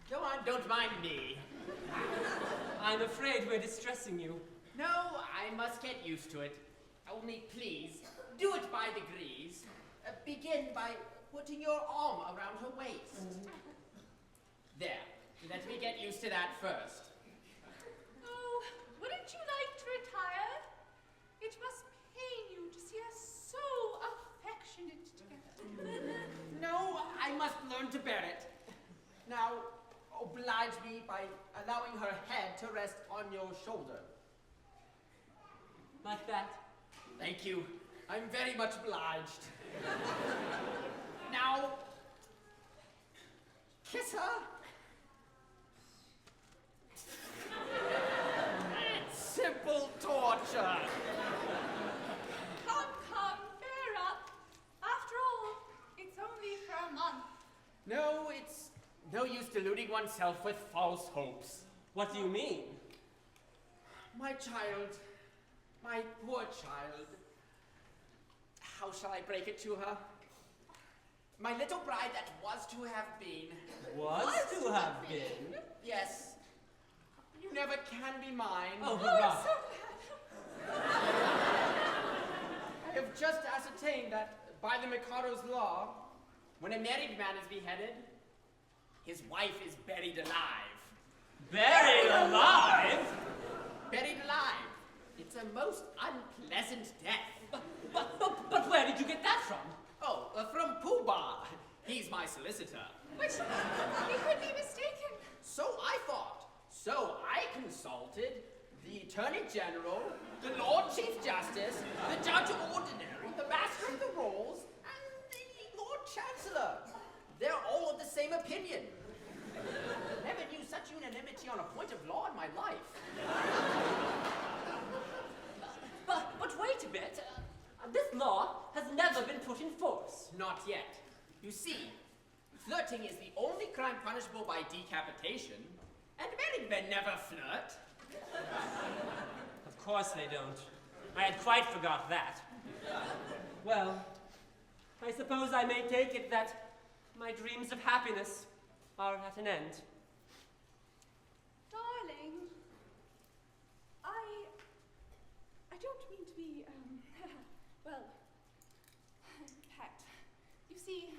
Go on, don't mind me. I'm afraid we're distressing you. No, I must get used to it. Only please, do it by degrees. Begin by putting your arm around her waist. There, let me get used to that first. Oh, wouldn't you like to retire? It must pain you to see us so affectionate together. No, I must learn to bear it. Now, oblige me by allowing her head to rest on your shoulder. Like that? Thank you. I'm very much obliged. Now, kiss her. It's simple torture. Come, bear up. After all, it's only for a month. No, it's no use deluding oneself with false hopes. What do you mean? My child, my poor child. How shall I break it to her? My little bride that was to have been. Was to have been? Yes. You never can be mine. Oh, I'm hurrah. so glad. I have just ascertained that by the Mikado's law, when a married man is beheaded, his wife is buried alive. Buried alive? Buried alive. It's a most unpleasant death. But where did you get that from? Oh, from Pooh-Bah. He's my solicitor. But you could be mistaken. So I thought. So I consulted the Attorney General, the Lord Chief Justice, the Judge Ordinary, the Master of the Rolls, and the Lord Chancellor. They're all of the same opinion. Never knew such unanimity on a point of law in my life. But wait a bit. This law has never been put in force. Not yet. You see, flirting is the only crime punishable by decapitation, and married men never flirt. Of course they don't. I had quite forgot that. Well, I suppose I may take it that my dreams of happiness are at an end. Darling, I don't mean to be, well, Pat. You see,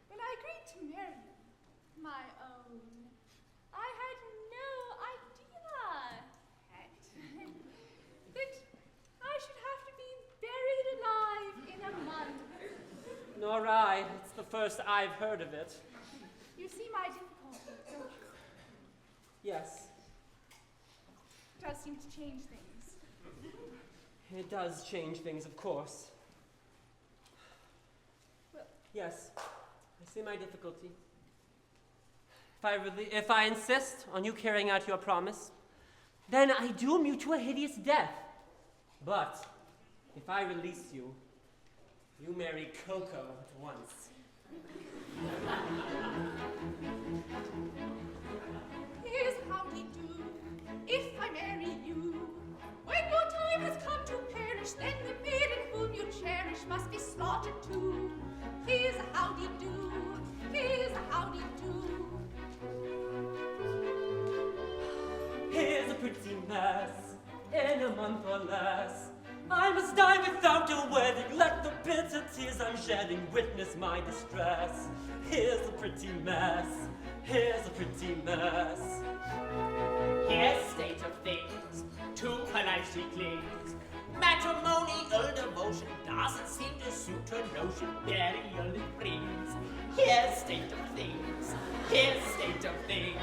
when I agreed to marry you, my own, I had no idea, Pat, that I should have to be buried alive in a month. Nor I. It's the first I've heard of it. You see my difficulty, don't you? Yes, It does seem to change things. it does change things, of course. Well, Yes, I see my difficulty. If I insist on you carrying out your promise, then I doom you to a hideous death. But if I release you, you marry Coco at once. here's how we do. If I marry you, when your time has come to perish, then the maiden whom you cherish must be slaughtered too. Here's a howdy-do. Here's a howdy-do. Here's a pretty mess, in a month or less. I must die without a wedding. Let the bitter tears I'm shedding witness my distress. Here's a pretty mess. Here's a pretty mess. Here's state of things, to her life she clings. Matrimonial devotion doesn't seem to suit her notion. Burial it brings. Here's state of things. Here's state of things.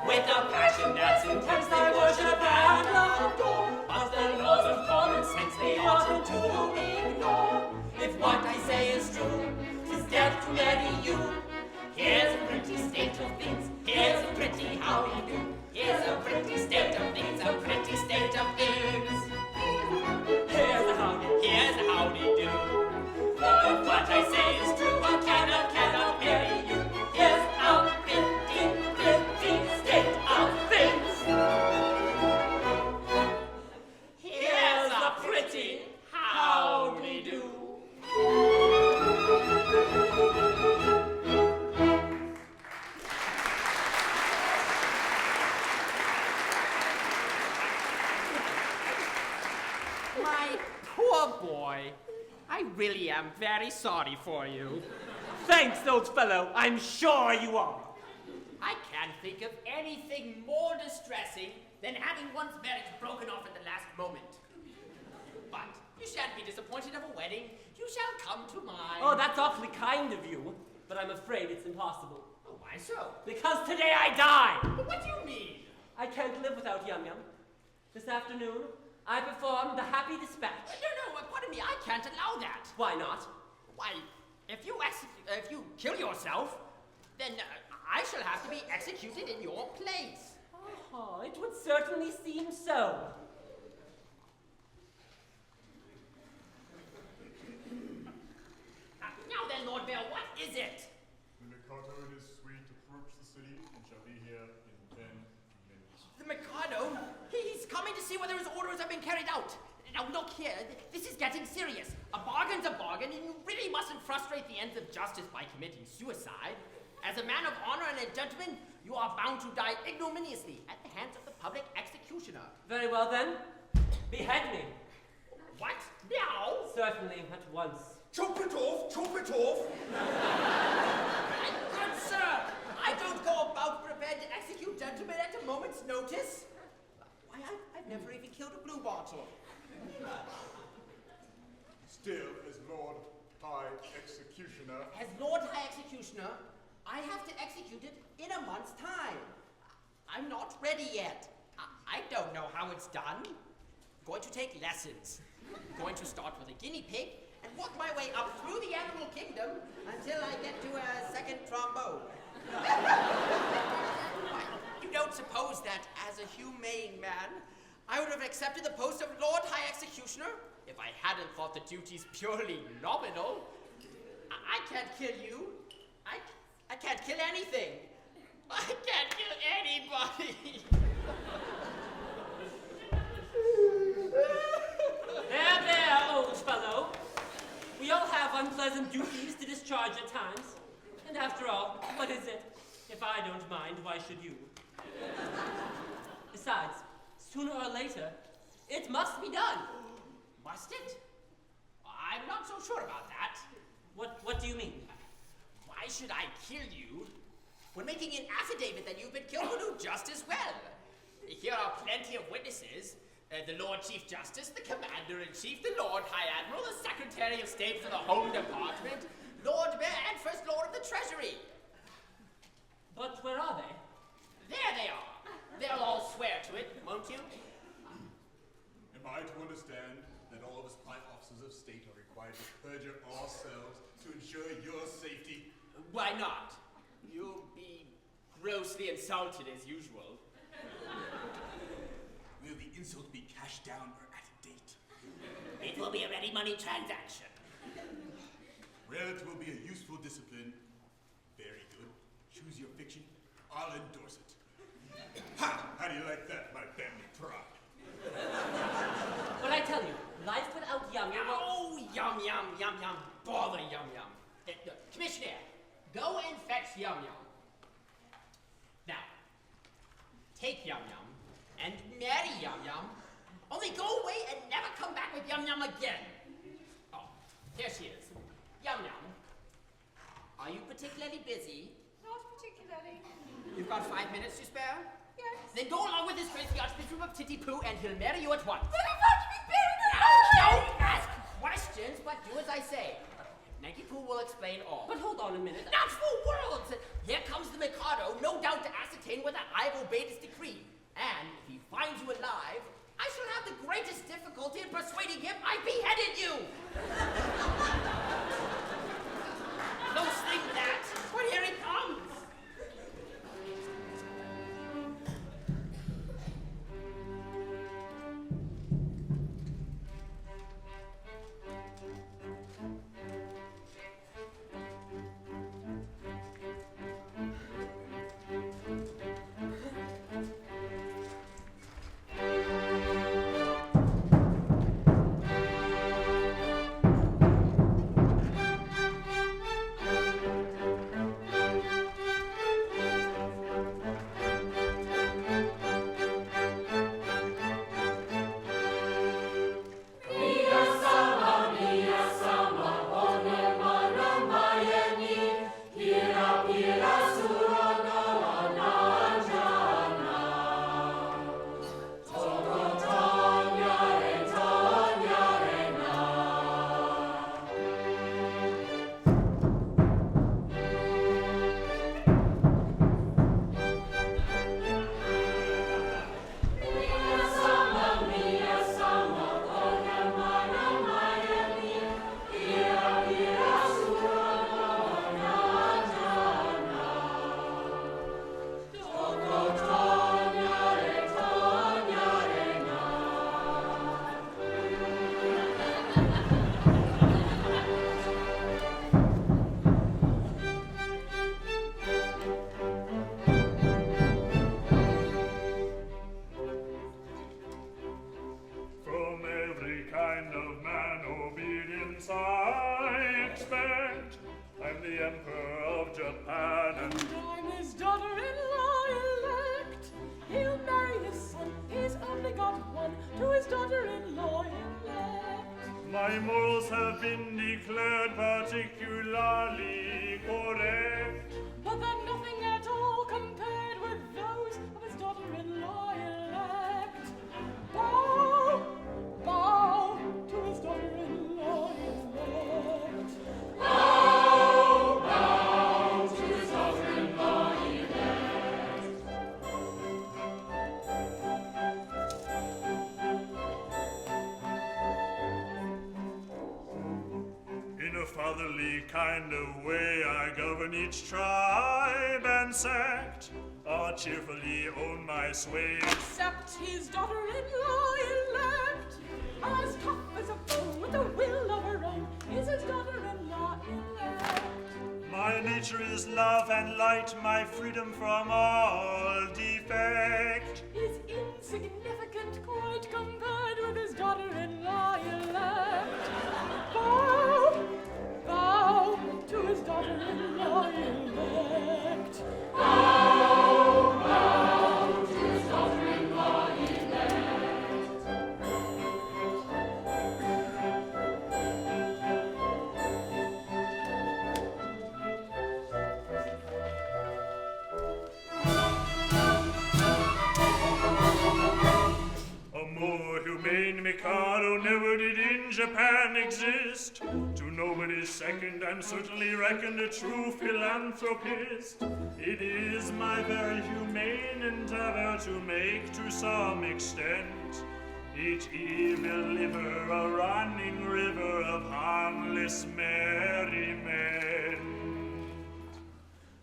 With a passion that's intense, they worship and adore. But the laws of common sense they oughtn't to ignore. If what I say is true, 'tis death to marry you. Here's a pretty state of things. Here's a pretty howdy-do. Here's a pretty state of things. A pretty state of things. Here's a howdy. Here's a howdy-do. If what I say is true, I cannot marry you. Here's a pretty state of things. Here's a pretty howdy-do. I really am very sorry for you. Thanks, old fellow. I'm sure you are. I can't think of anything more distressing than having one's marriage broken off at the last moment. But you shan't be disappointed of a wedding. You shall come to mine. Oh, that's awfully kind of you, but I'm afraid it's impossible. Oh, why so? Because today I die! But what do you mean? I can't live without Yum Yum. This afternoon, I perform the Happy Dispatch. No, pardon me, I can't allow that. Why not? Why, if you kill yourself, then I shall have to be executed in your place. Oh, it would certainly seem so. Now then, Lord Mayor, what is it? The Mikado and his suite approach the city and shall be here in 10 minutes. The Mikado? He's coming to see whether his orders have been carried out. Now look here, this is getting serious. A bargain's a bargain, and you really mustn't frustrate the ends of justice by committing suicide. As a man of honor and a gentleman, you are bound to die ignominiously at the hands of the public executioner. Very well then. Behead me. What? Now? Certainly, at once. Chop it off! Chop it off! Good sir, I don't go about prepared to execute gentlemen at a moment's notice. Why, I've never even killed a blue bottle. Still, as Lord High Executioner. As Lord High Executioner, I have to execute it in a month's time. I'm not ready yet. I don't know how it's done. Going to take lessons. Going to start with a guinea pig and work my way up through the animal kingdom until I get to a second trombone. You don't suppose that, as a humane man, I would have accepted the post of Lord High Executioner if I hadn't thought the duties purely nominal? I can't kill you. I can't kill anything. I can't kill anybody. There, old fellow. We all have unpleasant duties to discharge at times. And after all, what is it? If I don't mind, why should you? Besides, sooner or later, it must be done. Must it? I'm not so sure about that. What do you mean? Why should I kill you when making an affidavit that you've been killed will do just as well? Here are plenty of witnesses. The Lord Chief Justice, the Commander-in-Chief, the Lord High Admiral, the Secretary of State for the Home Department, Lord Mayor, and First Lord of the Treasury. But where are they? There they are. They'll all swear to it, won't you? Am I to understand that all of us high officers of state are required to perjure ourselves to ensure your safety? Why not? You'll be grossly insulted as usual. Will the insult be cashed down or at a date? It will be a ready money transaction. Well, it will be a useful discipline. Very good. Choose your fiction. I'll endorse it. Ha! How do you like that, my family pride? But I tell you, life without Yum Yum. Oh, Yum Yum, Yum Yum. Bother Yum Yum. Commissioner, go and fetch Yum Yum. Now, take Yum Yum and marry Yum Yum. Only go away and never come back with Yum Yum again. Oh, here she is. Yum Yum. Are you particularly busy? Not particularly. You've got 5 minutes to spare? Yes. Then go along with his grace, the Archbishop of Nanki-Poo, and he'll marry you at once. But I'm not to be buried Don't ask questions, but do as I say. Nanki-Poo will explain all. But hold on a minute. Not for worlds! Here comes the Mikado, no doubt to ascertain whether I've obeyed his decree. And if he finds you alive, I shall have the greatest difficulty in persuading him I beheaded you! Close thing that, but here it comes! expect. I'm the Emperor of Japan, and I'm his daughter-in-law elect. He'll marry his son, he's only got one, to his daughter-in-law elect. my morals have been declared particularly correct. But they're nothing at all compared with those of his daughter-in-law elect. Bow, bow to his daughter-in-law elect. Bow, bow to his daughter-in-law elect. In a fatherly kind of way, I govern each tribe and sect. I cheerfully own my sway. Except his daughter-in-law elect. As tough as a bone with a will of her own is his daughter-in-law elect. My nature is love and light, my freedom from all defect. Is insignificant quite compared with his daughter-in-law elect. Bow, bow to his daughter-in-law elect. Bow, bow to his daughter-in-law elect. A more humane Mikado never did in Japan exist. To nobody's second, I'm certainly reckoned a true philanthropist. It is my very humane endeavor to make, to some extent, each evil liver a running river of harmless merriment.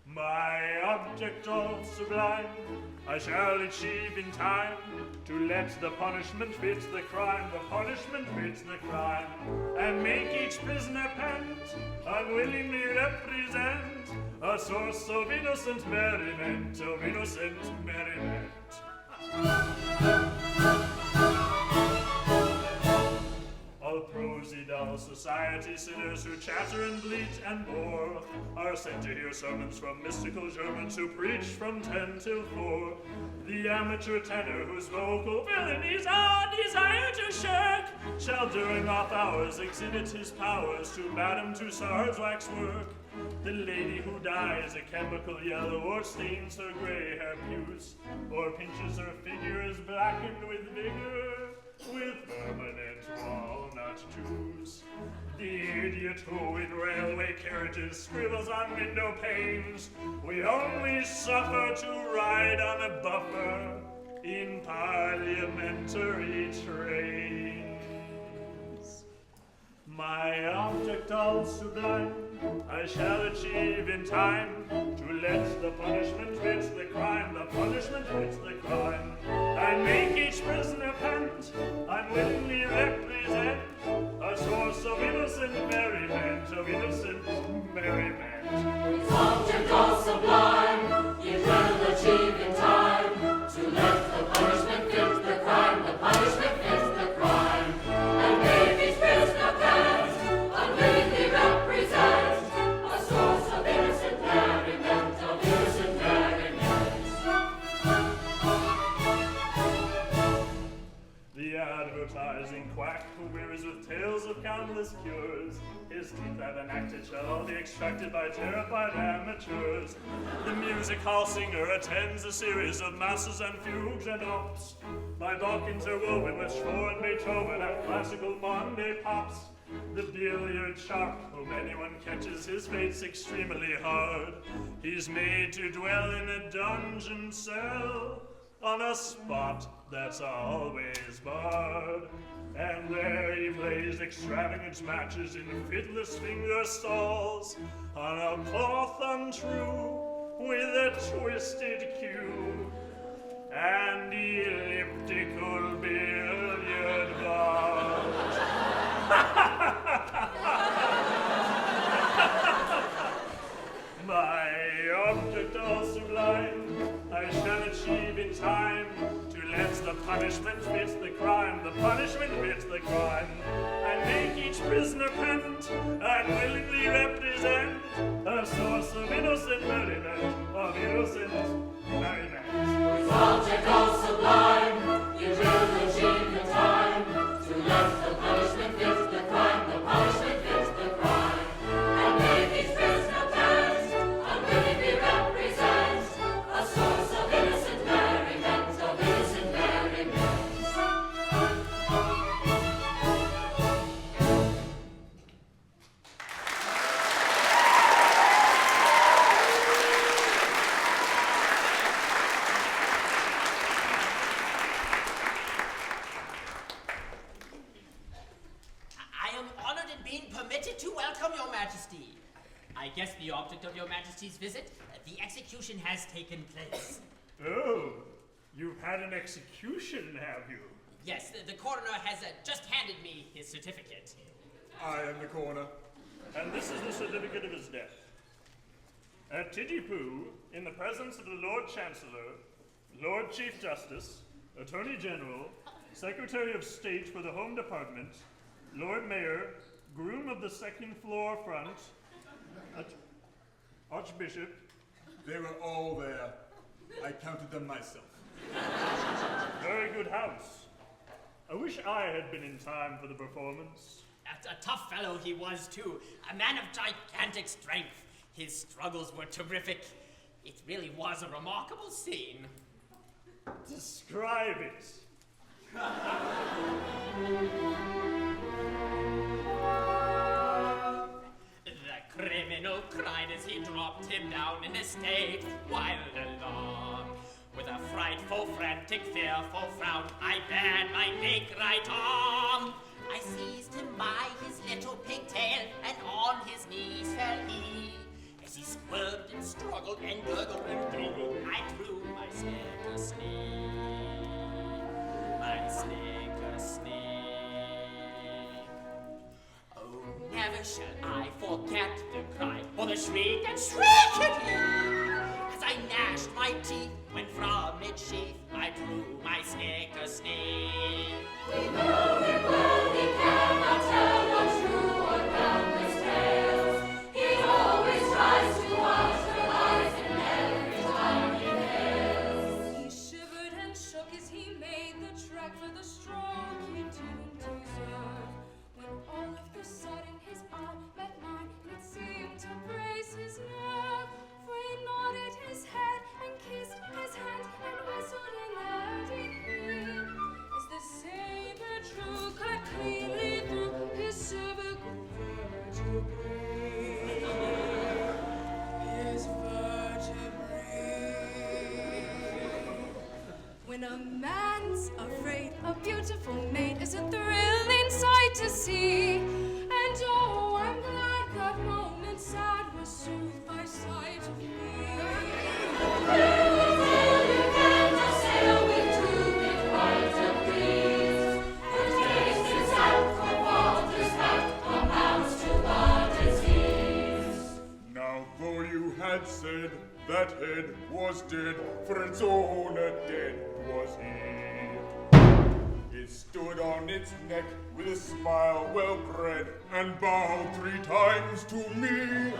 My object all sublime, I shall achieve in time, to let the punishment fit the crime, the punishment fits the crime, and make each prisoner pent, unwillingly represent a source of innocent merriment, of innocent merriment. All prosy, dull society sinners who chatter and bleat and bore are sent to hear sermons from mystical Germans who preach from 10 till 4. The amateur tenor whose vocal villainies I desire to shirk shall during off hours exhibit his powers to Madame Tussard's waxwork. The lady who dyes a chemical yellow or stains her gray hair puce or pinches her figures blackened with vigor with permanent walnut juice. The idiot who in railway carriages scribbles on window panes, we only suffer to ride on a buffer in parliamentary trains. My object all sublime, I shall achieve in time, to let the punishment fit the crime, the punishment fits the crime, and make each prisoner pent, unwillingly represent a source of innocent merriment, of innocent merriment. His object all sublime, he will achieve in time, to let the punishment fit the crime, the punishment fits the crime, and make each prisoner pent, unwillingly represent a source of innocent merriment, of innocent merriment. The advertising quack who wearies with tales of countless cures, his teeth that enacted shall all be extracted by terrified amateurs. The music hall singer attends a series of masses and fugues and ops, by Bach interwoven with Schor and Beethoven and classical Monday pops. The billiard shark, whom anyone catches, his fate's extremely hard. He's made to dwell in a dungeon cell, on a spot that's always barred. And there he plays extravagant matches in fiddless finger stalls, on a cloth untrue, with a twisted cue, and elliptical billiard balls. My object all sublime, I shall achieve in time, to let the punishment fit the crime, the punishment fits the crime, and make each prisoner pent, and willingly Majesty. I guess the object of your Majesty's visit, the execution has taken place. Oh, you've had an execution, have you? Yes, the coroner has just handed me his certificate. I am the coroner. And this is the certificate of his death. At Nanki-Poo, in the presence of the Lord Chancellor, Lord Chief Justice, Attorney General, Secretary of State for the Home Department, Lord Mayor, Groom of the second floor front, Archbishop. They were all there. I counted them myself. Very good house. I wish I had been in time for the performance. A tough fellow he was, too. A man of gigantic strength. His struggles were terrific. It really was a remarkable scene. Describe it. The criminal cried as he dropped him down in a state of wild alarm. With a frightful, frantic, fearful frown, I bared my naked right arm. I seized him by his little pigtail, and on his knees fell he. As he squirmed and struggled and gurgled and giggled, I threw my snake a snake. My snake a snake. Oh, never shall I forget the cry, or the shriek and shriek at you. As I gnashed my teeth, when from its sheath I drew my snake a snake. We know him well, he cannot tell no true or boundless tales. He always tries to watch her eyes in every time he hails. He shivered and shook as he made the track for the stroke he didn't deserve. When all of the sudden his arm met mine, it seemed to brace his nerve. For he nodded his head and kissed his hand and whistled in their deep green. As the saber drew cut cleanly through his cervical vertebrae. His vertebrae. When a man's afraid, a beautiful mate is a thrilling sight to see. And oh, I'm glad that moment sad was soothed by sight of me. Now, though you had said that head was dead, for its owner dead was he. It stood on its neck with a smile well bred, and bowed 3 times to me.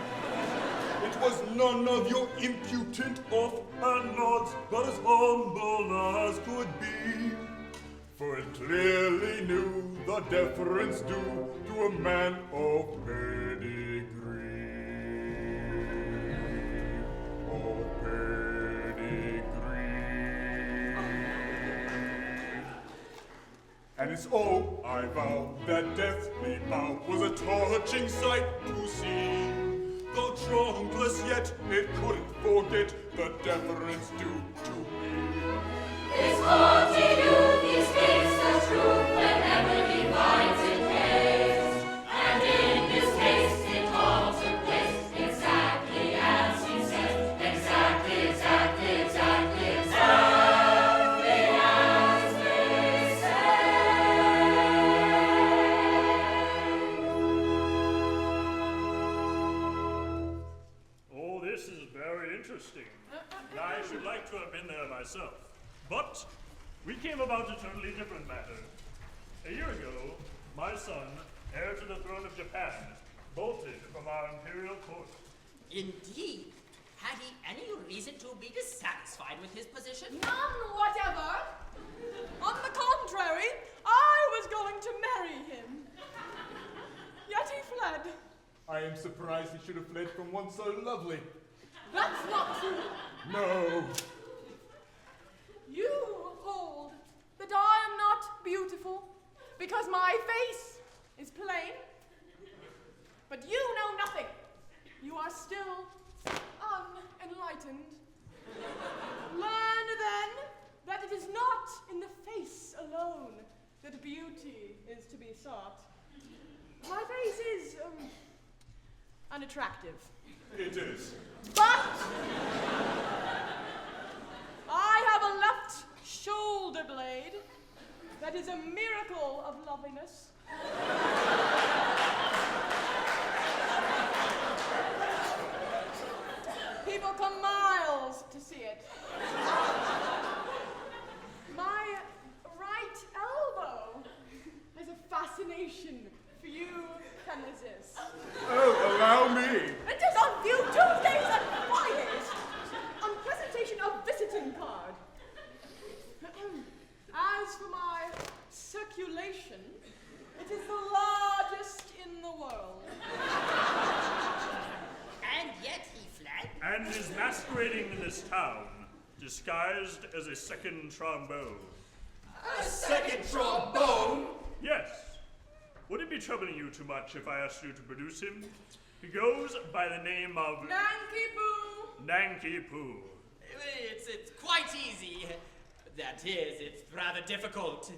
It was none of your impudent offhand nods, but as humble as could be. For it clearly knew the deference due to a man of pedigree. Of pedigree. And it's oh, I vow, that deathly bow was a touching sight to see. Though trunkless yet, it couldn't forget the deference due to me. His haughty youth, he speaks the truth whenever he finds it pays. And in this case, it all took place exactly as he said. Exactly as they say. Oh, this is very interesting. I should like to have been there myself. But we came about a totally different matter. A year ago, my son, heir to the throne of Japan, bolted from our imperial court. Indeed. Had he any reason to be dissatisfied with his position? None whatever. On the contrary, I was going to marry him. Yet he fled. I am surprised he should have fled from one so lovely. That's not true. No. You hold that I am not beautiful because my face is plain. But you know nothing. You are still unenlightened. Learn then that it is not in the face alone that beauty is to be sought. My face is unattractive. It is. But I have a left shoulder blade that is a miracle of loveliness. People come miles to see it. My right elbow has a fascination few can resist. Oh, allow me. It is on view Tuesdays and Fridays on presentation of visiting card. As for my circulation, it is the largest in the world. And yet he fled. And is masquerading in this town, disguised as a second trombone. A second trombone? Yes. Would it be troubling you too much if I asked you to produce him? He goes by the name of Nanki-Poo. Nanki-Poo. It's quite easy. That is, it's rather difficult.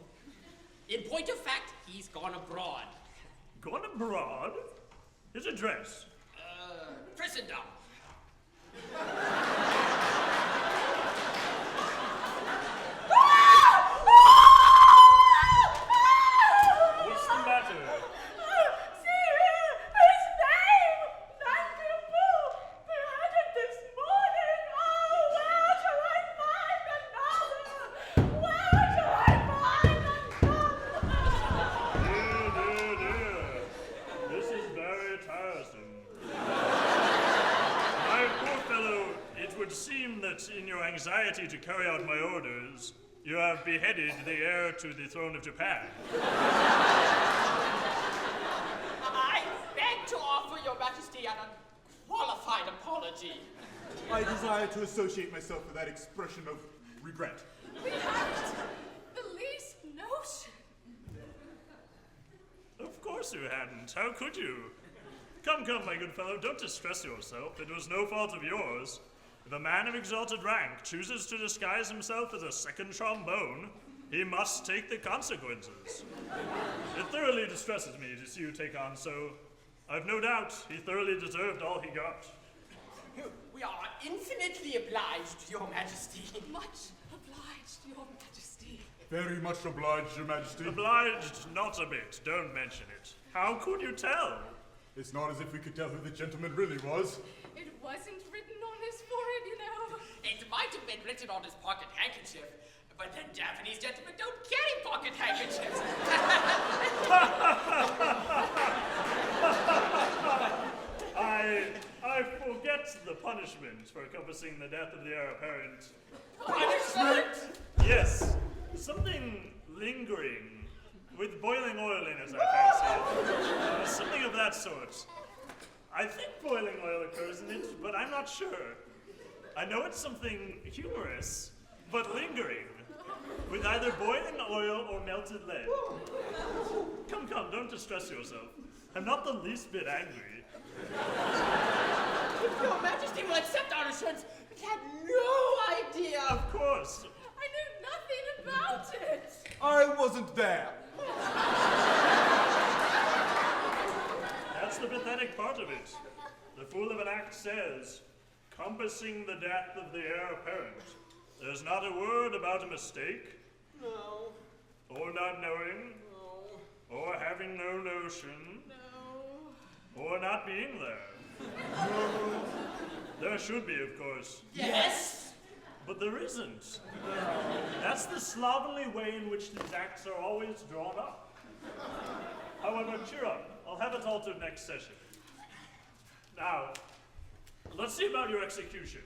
In point of fact, he's gone abroad. Gone abroad? His address? Christendom. What's the matter? See here, his name! Nanki-Poo! Beheaded this morning! Oh, where shall I find another? Where shall I find another? Dear. This is very tiresome. My poor fellow, it would seem that in your anxiety to carry out my orders, you have beheaded the heir to the throne of Japan. I beg to offer your majesty an unqualified apology. I desire to associate myself with that expression of regret. We haven't the least notion. Of course you hadn't. How could you? Come, my good fellow, don't distress yourself. It was no fault of yours. If a man of exalted rank chooses to disguise himself as a second trombone, he must take the consequences. It thoroughly distresses me to see you take on so. I've no doubt he thoroughly deserved all he got. We are infinitely obliged, your majesty. Much obliged, your majesty. Very much obliged, your majesty. Obliged not a bit, don't mention it. How could you tell? It's not as if we could tell who the gentleman really was. It wasn't written on his forehead, you know. It might have been written on his pocket handkerchief, but then Japanese gentlemen don't carry pocket handkerchiefs. I forget the punishment for compassing the death of the heir apparent. Punishment? Yes, something lingering, with boiling oil in it, I fancy. Something of that sort. I think boiling oil occurs in it, but I'm not sure. I know it's something humorous, but lingering, with either boiling oil or melted lead. Come, don't distress yourself. I'm not the least bit angry. If your majesty will accept our assurance, we had no idea. Of course. I knew nothing about it. I wasn't there. That's the pathetic part of it. The fool of an act says, compassing the death of the heir apparent. There's not a word about a mistake. No. Or not knowing. No. Or having no notion. No. Or not being there. No. There should be, of course. Yes. But there isn't. That's the slovenly way in which these acts are always drawn up. However, cheer up. I'll have it altered next session. Now, let's see about your execution.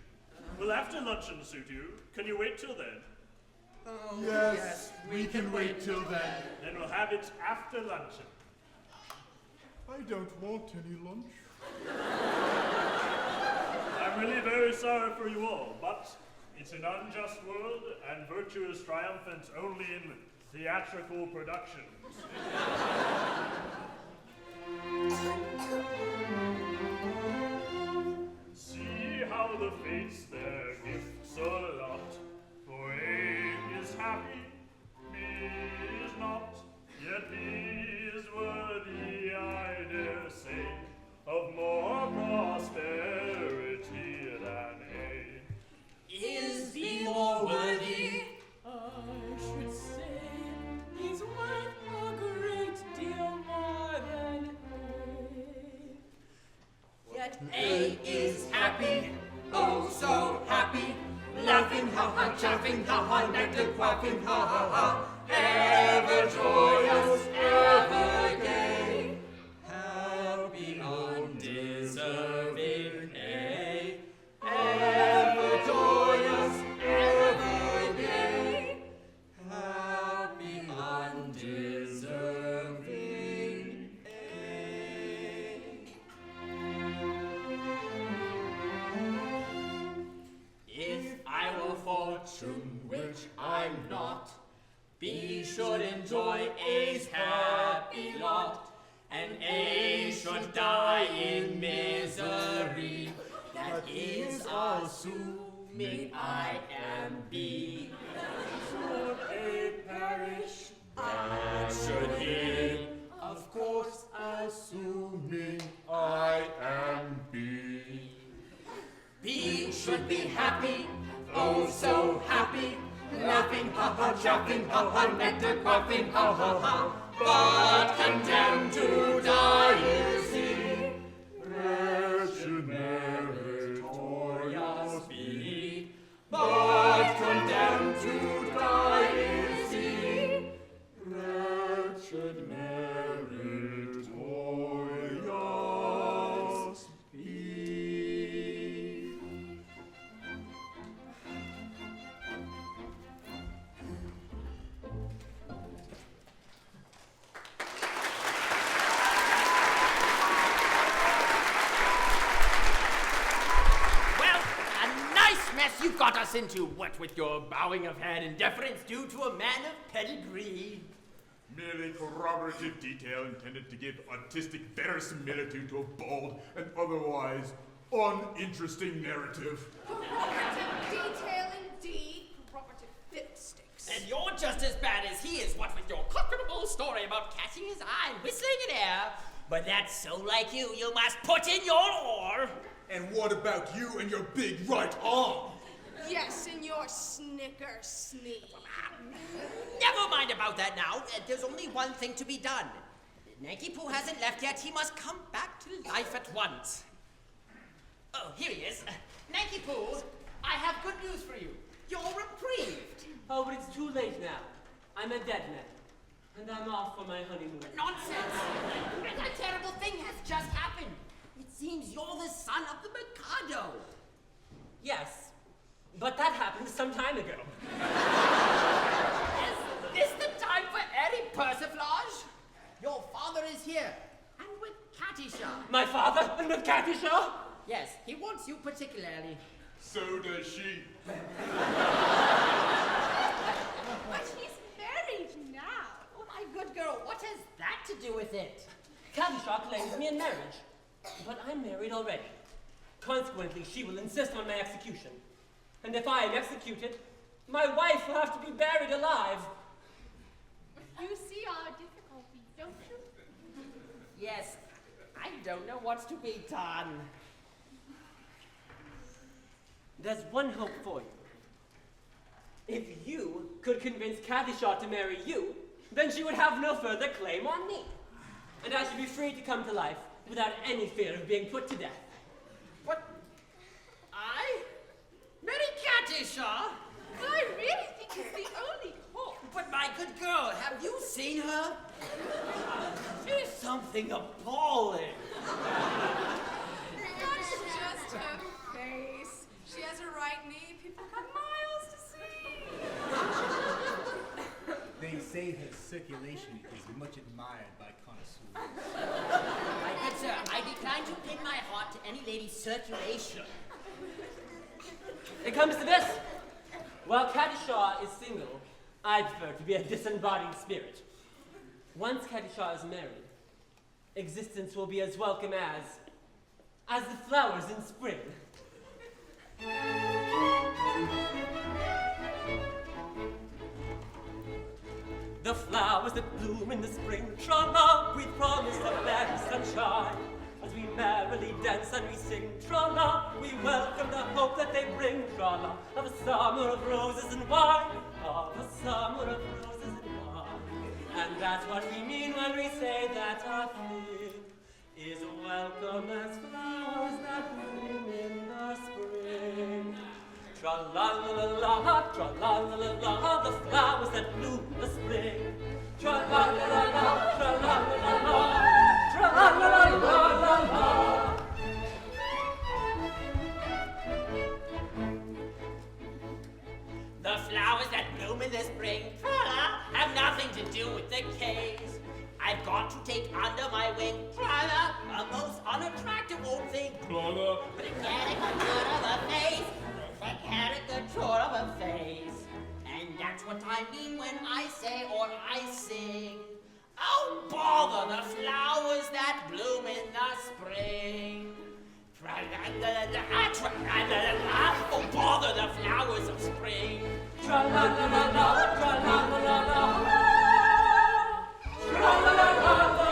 Will after luncheon suit you? Can you wait till then? Oh, Yes, we can wait till then. Then we'll have it after luncheon. I don't want any lunch. I'm really very sorry for you all, but it's an unjust world, and virtue is triumphant only in theatrical productions. See how the fates their gifts allot, for A is happy, B is not, yet B is worthy, I dare say, of more that A is happy, oh so happy, laughing ha ha, chaffing ha ha, nectar quaffing ha ha ha, ever joyous, ever gay, happy undeserving A, ever joyous, ever gay, happy undeserving A. If I were fortune, which I'm not, B should enjoy A's happy lot, and A should die in misery. That is assuming I am B. Should A perish, and should he? Of course, assuming I am B. B should be happy, oh so happy, laughing ha ha, chaffing ha ha, nectar quaffing ha ha ha, but condemned to die is he. Wretched meritorious be, but condemned to die is he. Wretched meritorious be. You got us into, what with your bowing of head and deference due to a man of pedigree. Merely corroborative detail intended to give artistic verisimilitude to a bald and otherwise uninteresting narrative. Corroborative detail indeed, corroborative fiddlesticks. And you're just as bad as he is, what with your comfortable story about catching his eye and whistling in air. But that's so like you, you must put in your oar. And what about you and your big right arm? Yes, and your snicker sneeze. Never mind about that now. There's only one thing to be done. Nanki-Poo hasn't left yet. He must come back to life at once. Oh, here he is. Nanki-Poo, I have good news for you. You're reprieved. Oh, but it's too late now. I'm a dead man. And I'm off for my honeymoon. Nonsense! And a terrible thing has just happened. It seems you're the son of the Mikado. Yes, but that happened some time ago. Is this the time for any persiflage? Your father is here, and with Katisha. My father and with Katisha? Yes, he wants you particularly. So does she. But he's married now. Oh, my good girl, what has that to do with it? Katisha claims me in marriage, but I'm married already. Consequently, she will insist on my execution. And if I am executed, my wife will have to be buried alive. You see our difficulty, don't you? Yes, I don't know what's to be done. There's one hope for you. If you could convince Katisha to marry you, then she would have no further claim on me. And I should be free to come to life without any fear of being put to death. What? I? Marry Katisha? I really think it's the only hope. But my good girl, have you seen her? She's something appalling. That's just her face. She has a right knee. People have miles to see. They say her circulation is much admired by connoisseurs. My good sir, I decline to pin my heart to any lady's circulation. It comes to this. While Katisha is single, I prefer to be a disembodied spirit. Once Katisha is married, existence will be as welcome as the flowers in spring. The flowers that bloom in the spring, tra-la, we promise a merry sunshine. As we merrily dance and we sing, tra-la, we welcome the hope that they bring, tra-la, of a summer of roses and wine, of a summer of roses and wine. And that's what we mean when we say that our flame is welcome as flowers Tra-la-la-la-la, tra-la-la-la-la, the flowers that bloom in the spring. Tra-la-la-la-la, tra-la-la-la-la, tra-la-la-la-la-la. The flowers that bloom in the spring have nothing to do with the case. I've got to take under my wing a most unattractive old thing. With a caricature of a face. A caricature of a face. And that's what I mean when I say or I sing. Oh, bother the flowers that bloom in the spring. Tra-la-la-la-la, tra-la-la-la-la, oh, bother the flowers of spring. Tra-la-la-la-la, tra-la-la-la-la, tra-la-la-la-la-la.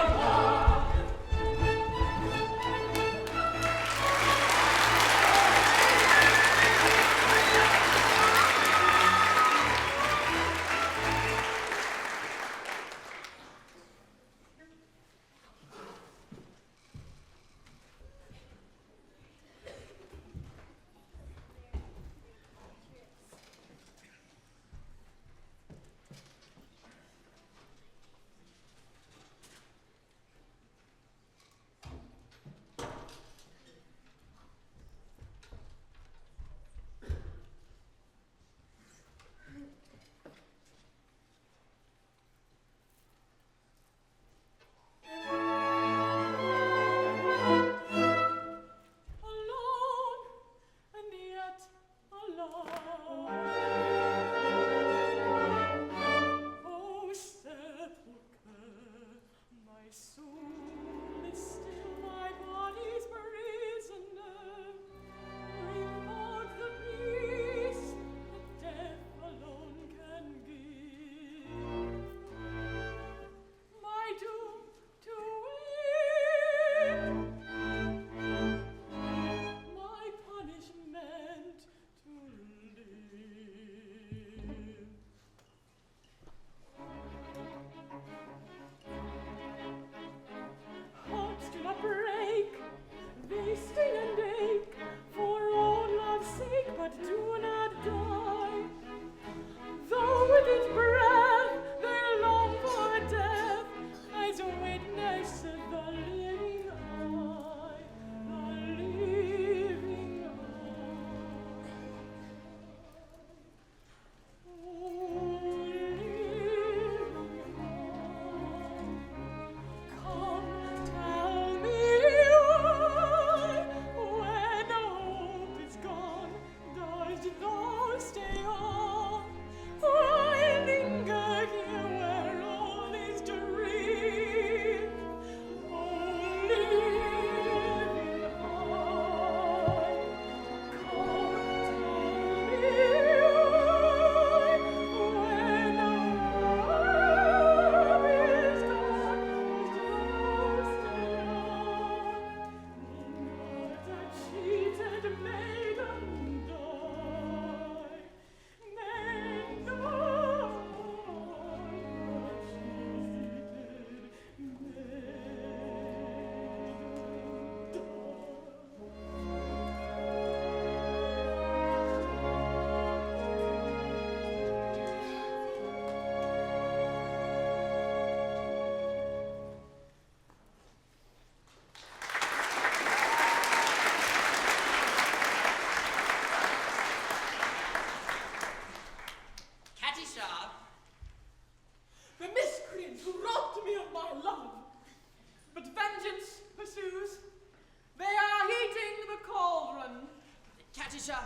Katisha,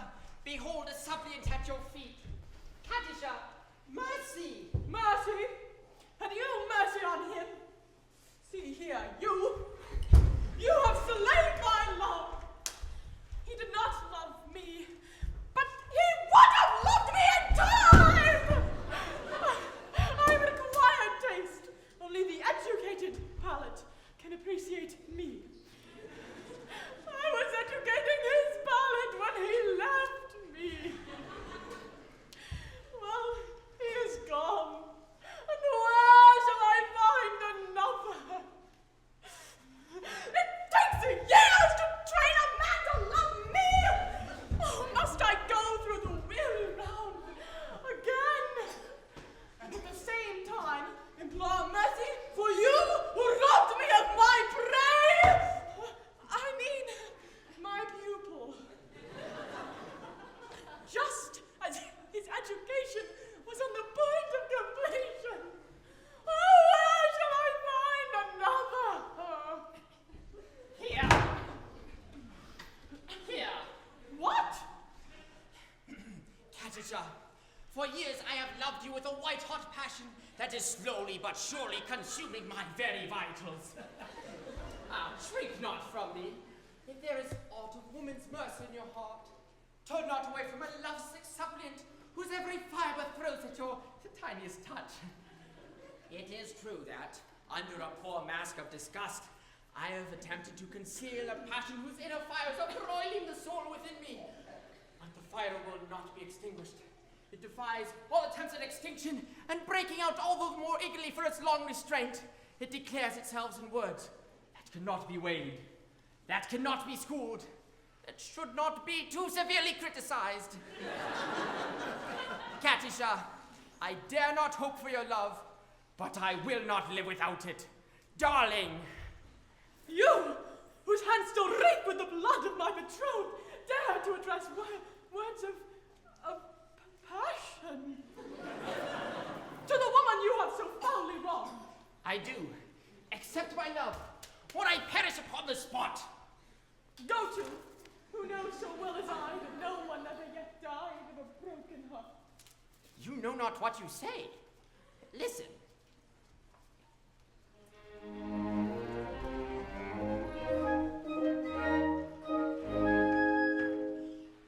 behold a suppliant at your feet. Katisha, mercy! Mercy? Had you mercy on him? See here, you have slain my love. He did not love me, but he would have loved me in time! I have an acquired taste. Only the educated palate can appreciate me. I was educating his palate when he left me. Well, he is gone. And where shall I find another? For years I have loved you with a white-hot passion that is slowly but surely consuming my very vitals. Shrink not from me. If there is aught of woman's mercy in your heart, turn not away from a lovesick suppliant whose every fibre throws at your tiniest touch. It is true that, under a poor mask of disgust, I have attempted to conceal a passion whose inner fires are broiling the soul within me. But the fire will not be extinguished. It defies all attempts at extinction, and breaking out all the more eagerly for its long restraint, it declares itself in words that cannot be weighed, that cannot be schooled, that should not be too severely criticized. Katisha, I dare not hope for your love, but I will not live without it. Darling! You, whose hands still reek with the blood of my betrothed, dare to address words of passion to the woman you have so foully wronged. I do. Accept my love, or I perish upon the spot. Go to, who knows so well as I that no one ever yet died of a broken heart. You know not what you say. Listen.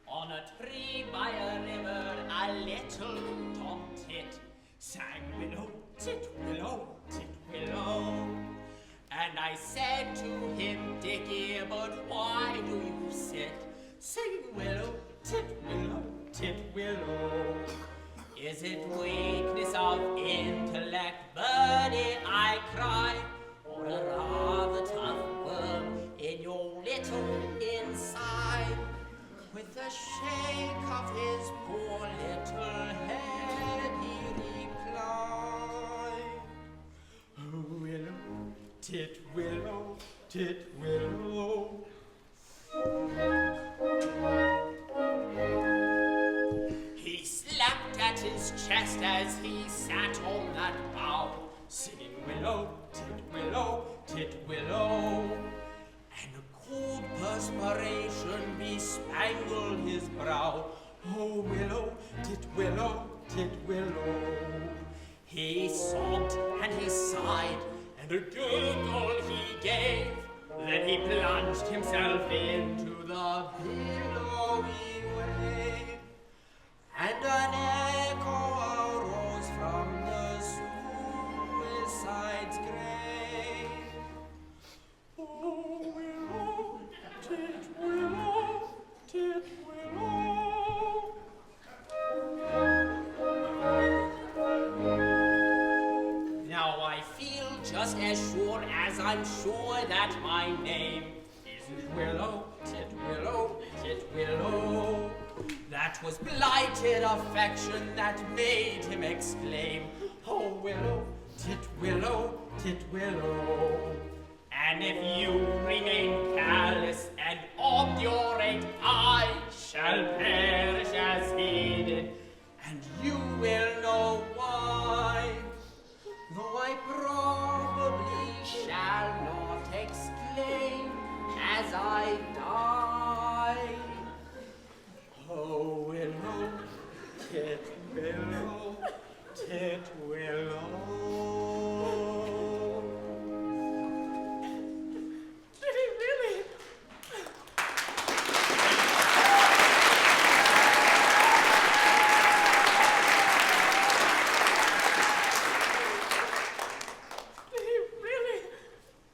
On a tree by a river, a little tomtit sang willow, tit willow, tit willow. And I said to him, Dickie, but why do you sit singing willow, tit willow, tit willow? Is it weakness of intellect, birdie, I cry, or a rather tough worm in your little inside? With a shake of his poor little head, he replied, oh, willow, tit willow, tit willow. He slapped at his chest as he sat on that bough, singing willow, tit willow. And a cold perspiration bespangled his brow. Oh, willow, tit willow, tit willow. He sobbed and he sighed, and a gurgle he gave. Then he plunged himself into the billowy wave. And an echo arose from the suicide's grave. Oh, willow, tit willow, tit willow. Now I feel just as sure as I'm sure that my name isn't Willow, tit willow, tit willow. That was blighted affection that made him exclaim, oh, willow, tit willow, tit willow. And if you remain callous and obdurate, I shall perish as he did, and you will know why. Though I probably shall not exclaim as I die. Oh, willow, tit willow, tit willow. Did he really? Did he really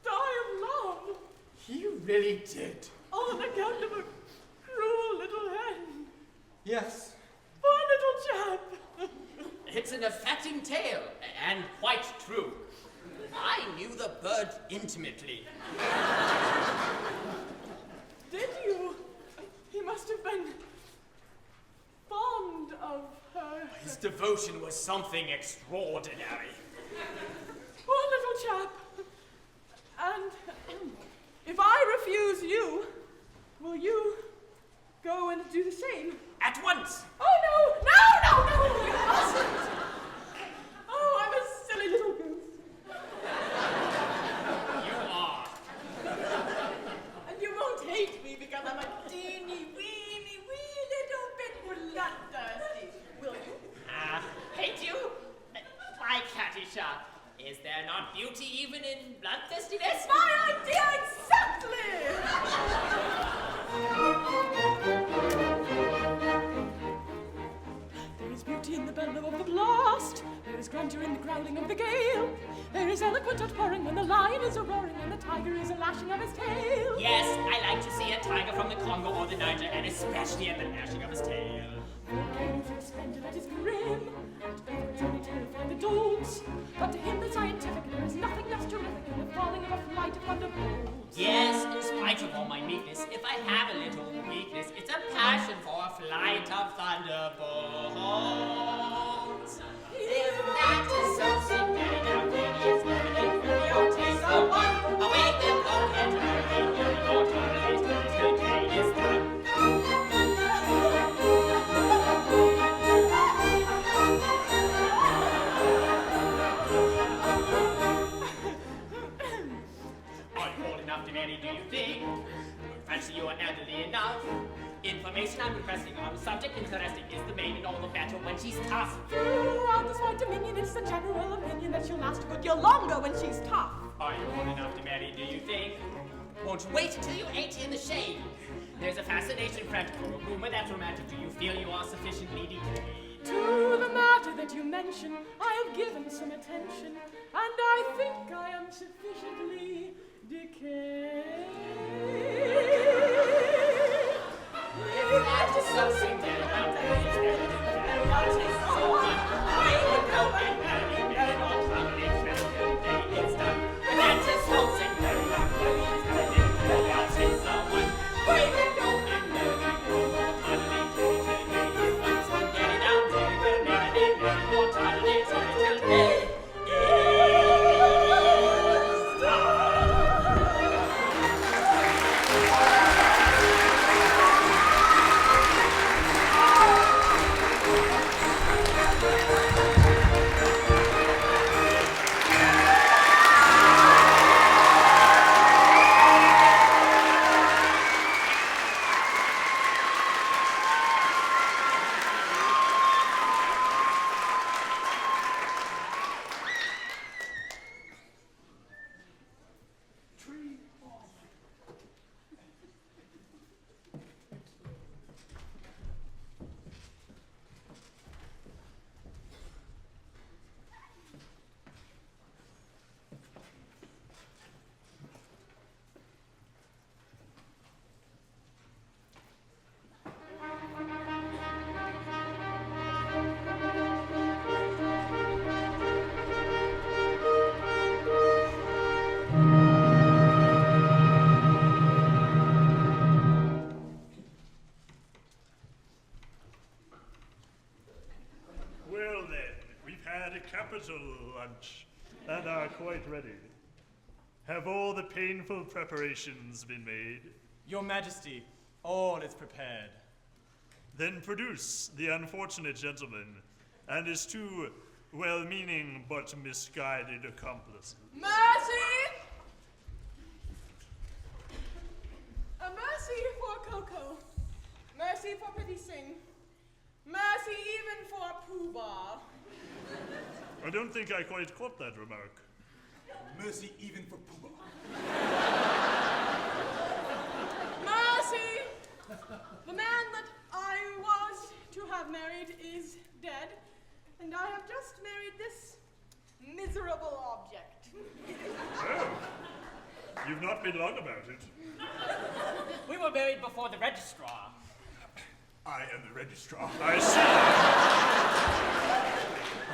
die of love? He really did. On account of a cruel little hen? Yes. Poor little chap. It's an affecting tale, and quite true. I knew the bird intimately. Did you? He must have been fond of her. His devotion was something extraordinary. Poor little chap. And if I refuse you, will you go and do the same? At once! Oh, no, you mustn't! Oh, I'm a silly little goose. You are. And you won't hate me because I'm a teeny, weeny, wee little bit bloodthirsty, will you? there not beauty even in bloodthirstiness? My idea exactly! There is beauty in the bellow of the blast. There is grandeur in the growling of the gale. There is eloquent outpouring when the lion is a-roaring and the tiger is a-lashing of his tail. Yes, I like to see a tiger from the Congo or the Niger, and especially at the lashing of his tail. Volcanoes are splendid at his grim, and beavers only terrify the dogs. But to him the scientific, there is nothing less terrific than the falling of a flight of thunderbolts. Yes, in spite of all my meekness, if I have a little weakness, it's a passion for a flight of thunderbolts. If that is so sick, daddy, now daddy is limited from your taste for one. Awake the blow and turn your mortalities till this good day is done. Are you old enough to marry, do you think? Fancy you are elderly enough. Information I'm requesting on the subject interesting. Is the maiden all the better when she's tough? Throughout this wide dominion, it's the general opinion that she'll last a good deal longer when she's tough. Are you old enough to marry, do you think? Won't you wait until you're 80 in the shade? There's a fascination, practical, a rumor that's romantic. Do you feel you are sufficiently decayed? To the matter that you mention, I have given some attention, and I think I am sufficiently decayed. If that is so simple, I'm pleased that it is so much. I would go and marry, marry, not family, day is done. But that is so simple, I'm pleased that it is so much. I would go and marry, not family, day is done. So get it out, marry, not family, day is done. Lunch and are quite ready. Have all the painful preparations been made? Your Majesty, all is prepared. Then produce the unfortunate gentleman and his two well-meaning but misguided accomplices. Mercy! A mercy for Coco. Mercy for Pretty Sing. Mercy even for Pooh-Bah. I don't think I quite caught that remark. Mercy even for Pooh-Bah. Mercy! The man that I was to have married is dead, and I have just married this miserable object. Oh, you've not been long about it. We were married before the registrar. I am the registrar. I see.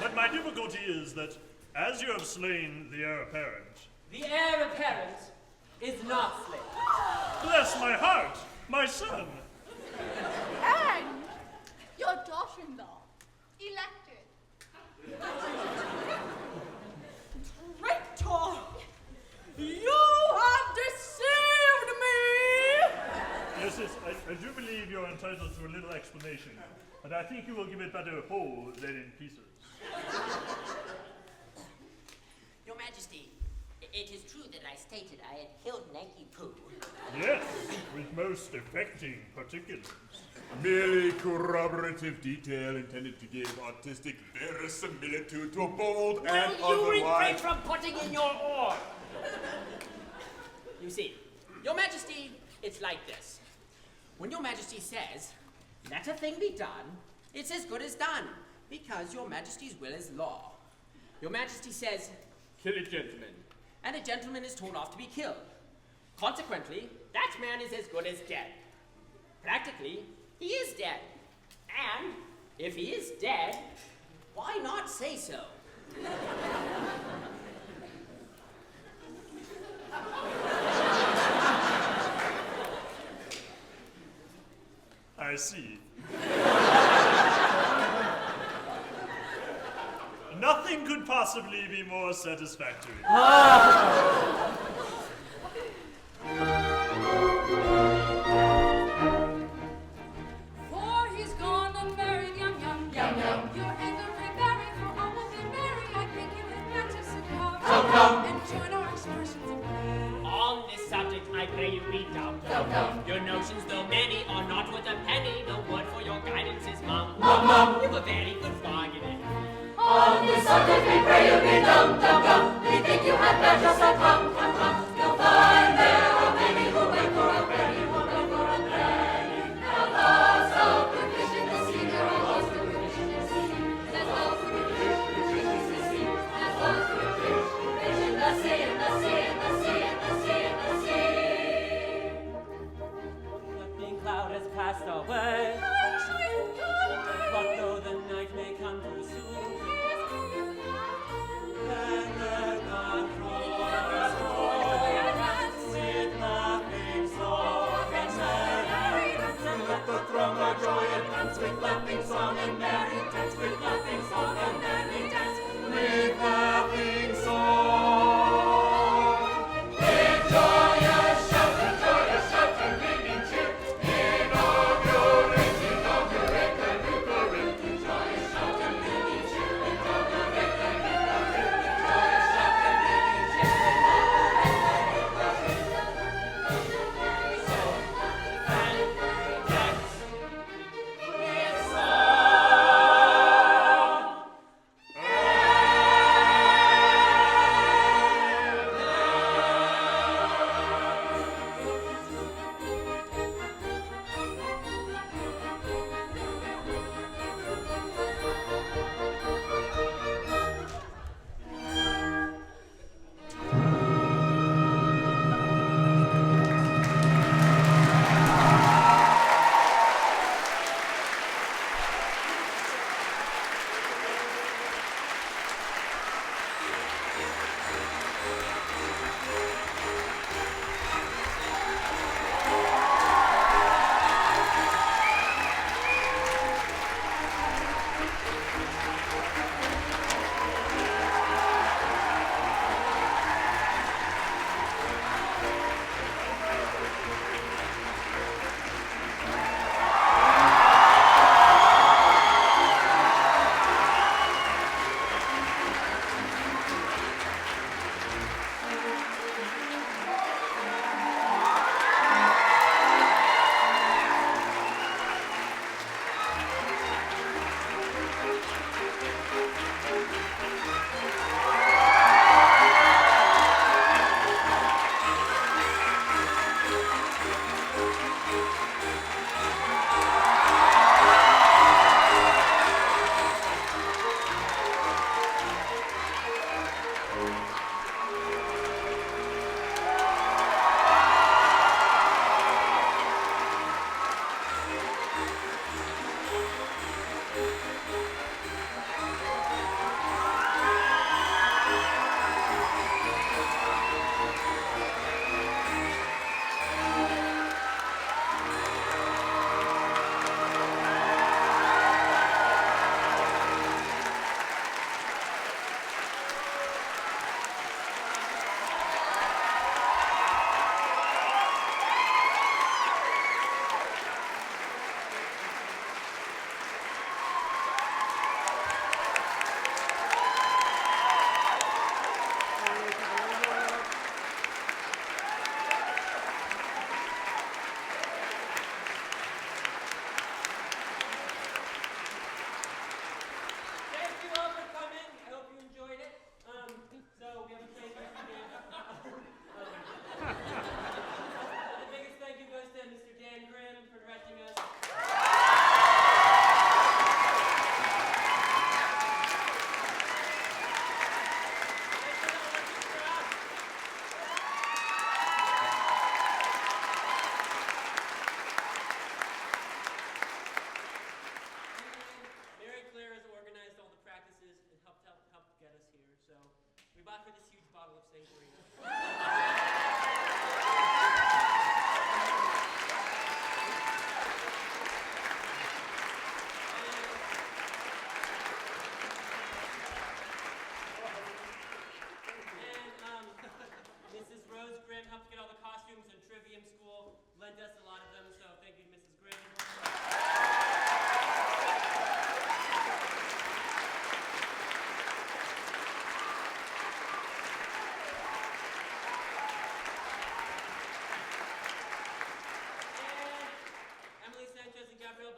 But my difficulty is that, as you have slain the heir apparent... The heir apparent is not slain. Bless my heart, my son! And your daughter-in-law, elected. Traitor! You have deceived me! Yes, I do believe you're entitled to a little explanation, but I think you will give it better whole than in pieces. Your Majesty, It is true that I stated I had killed Nanki-Poo. Yes, with most affecting particulars. Merely corroborative detail intended to give artistic verisimilitude to a bold and Will you refrain otherwise... from putting in your oar? You see, Your Majesty, it's like this. When Your Majesty says, let a thing be done, it's as good as done, because Your Majesty's will is law. Your Majesty says, kill a gentleman, and a gentleman is told off to be killed. Consequently, that man is as good as dead. Practically, he is dead. And if he is dead, why not say so? I see. Nothing could possibly be more satisfactory. For he's gone and married young. Your anger may vary, for all will be merry. I think you had better succumb and join our expressions of play. On this subject, I pray you be dumb. Your notions, though many, are not worth a penny. The word for your guidance is mum. You've a very good bargain. On this subject we pray you be dumb. We think you had better succumb. You'll find there are many who wait for a penny, who wait for a penny. Now laws of provision the sea, there are laws of provision the sea. There's laws of provision the sea. There's laws of provision the sea, and the sea, and the sea, and the sea, and the sea. The thin cloud has passed away. What though the night may come too soon? Then let the chorus with laughing song and merry dance. And let the throng of joy dance with laughing song and merry dance. With laughing song and merry dance. With laughing song. With joyous shout and ringing cheer. Inaugurate the new career. Joyous shout and ringing cheer. Inaugurate the new career. Joyous shout and ringing cheer. So, and dance with song.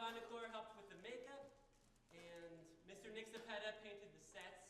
Barnacore helped with the makeup, and Mr. Nixapetta painted the sets.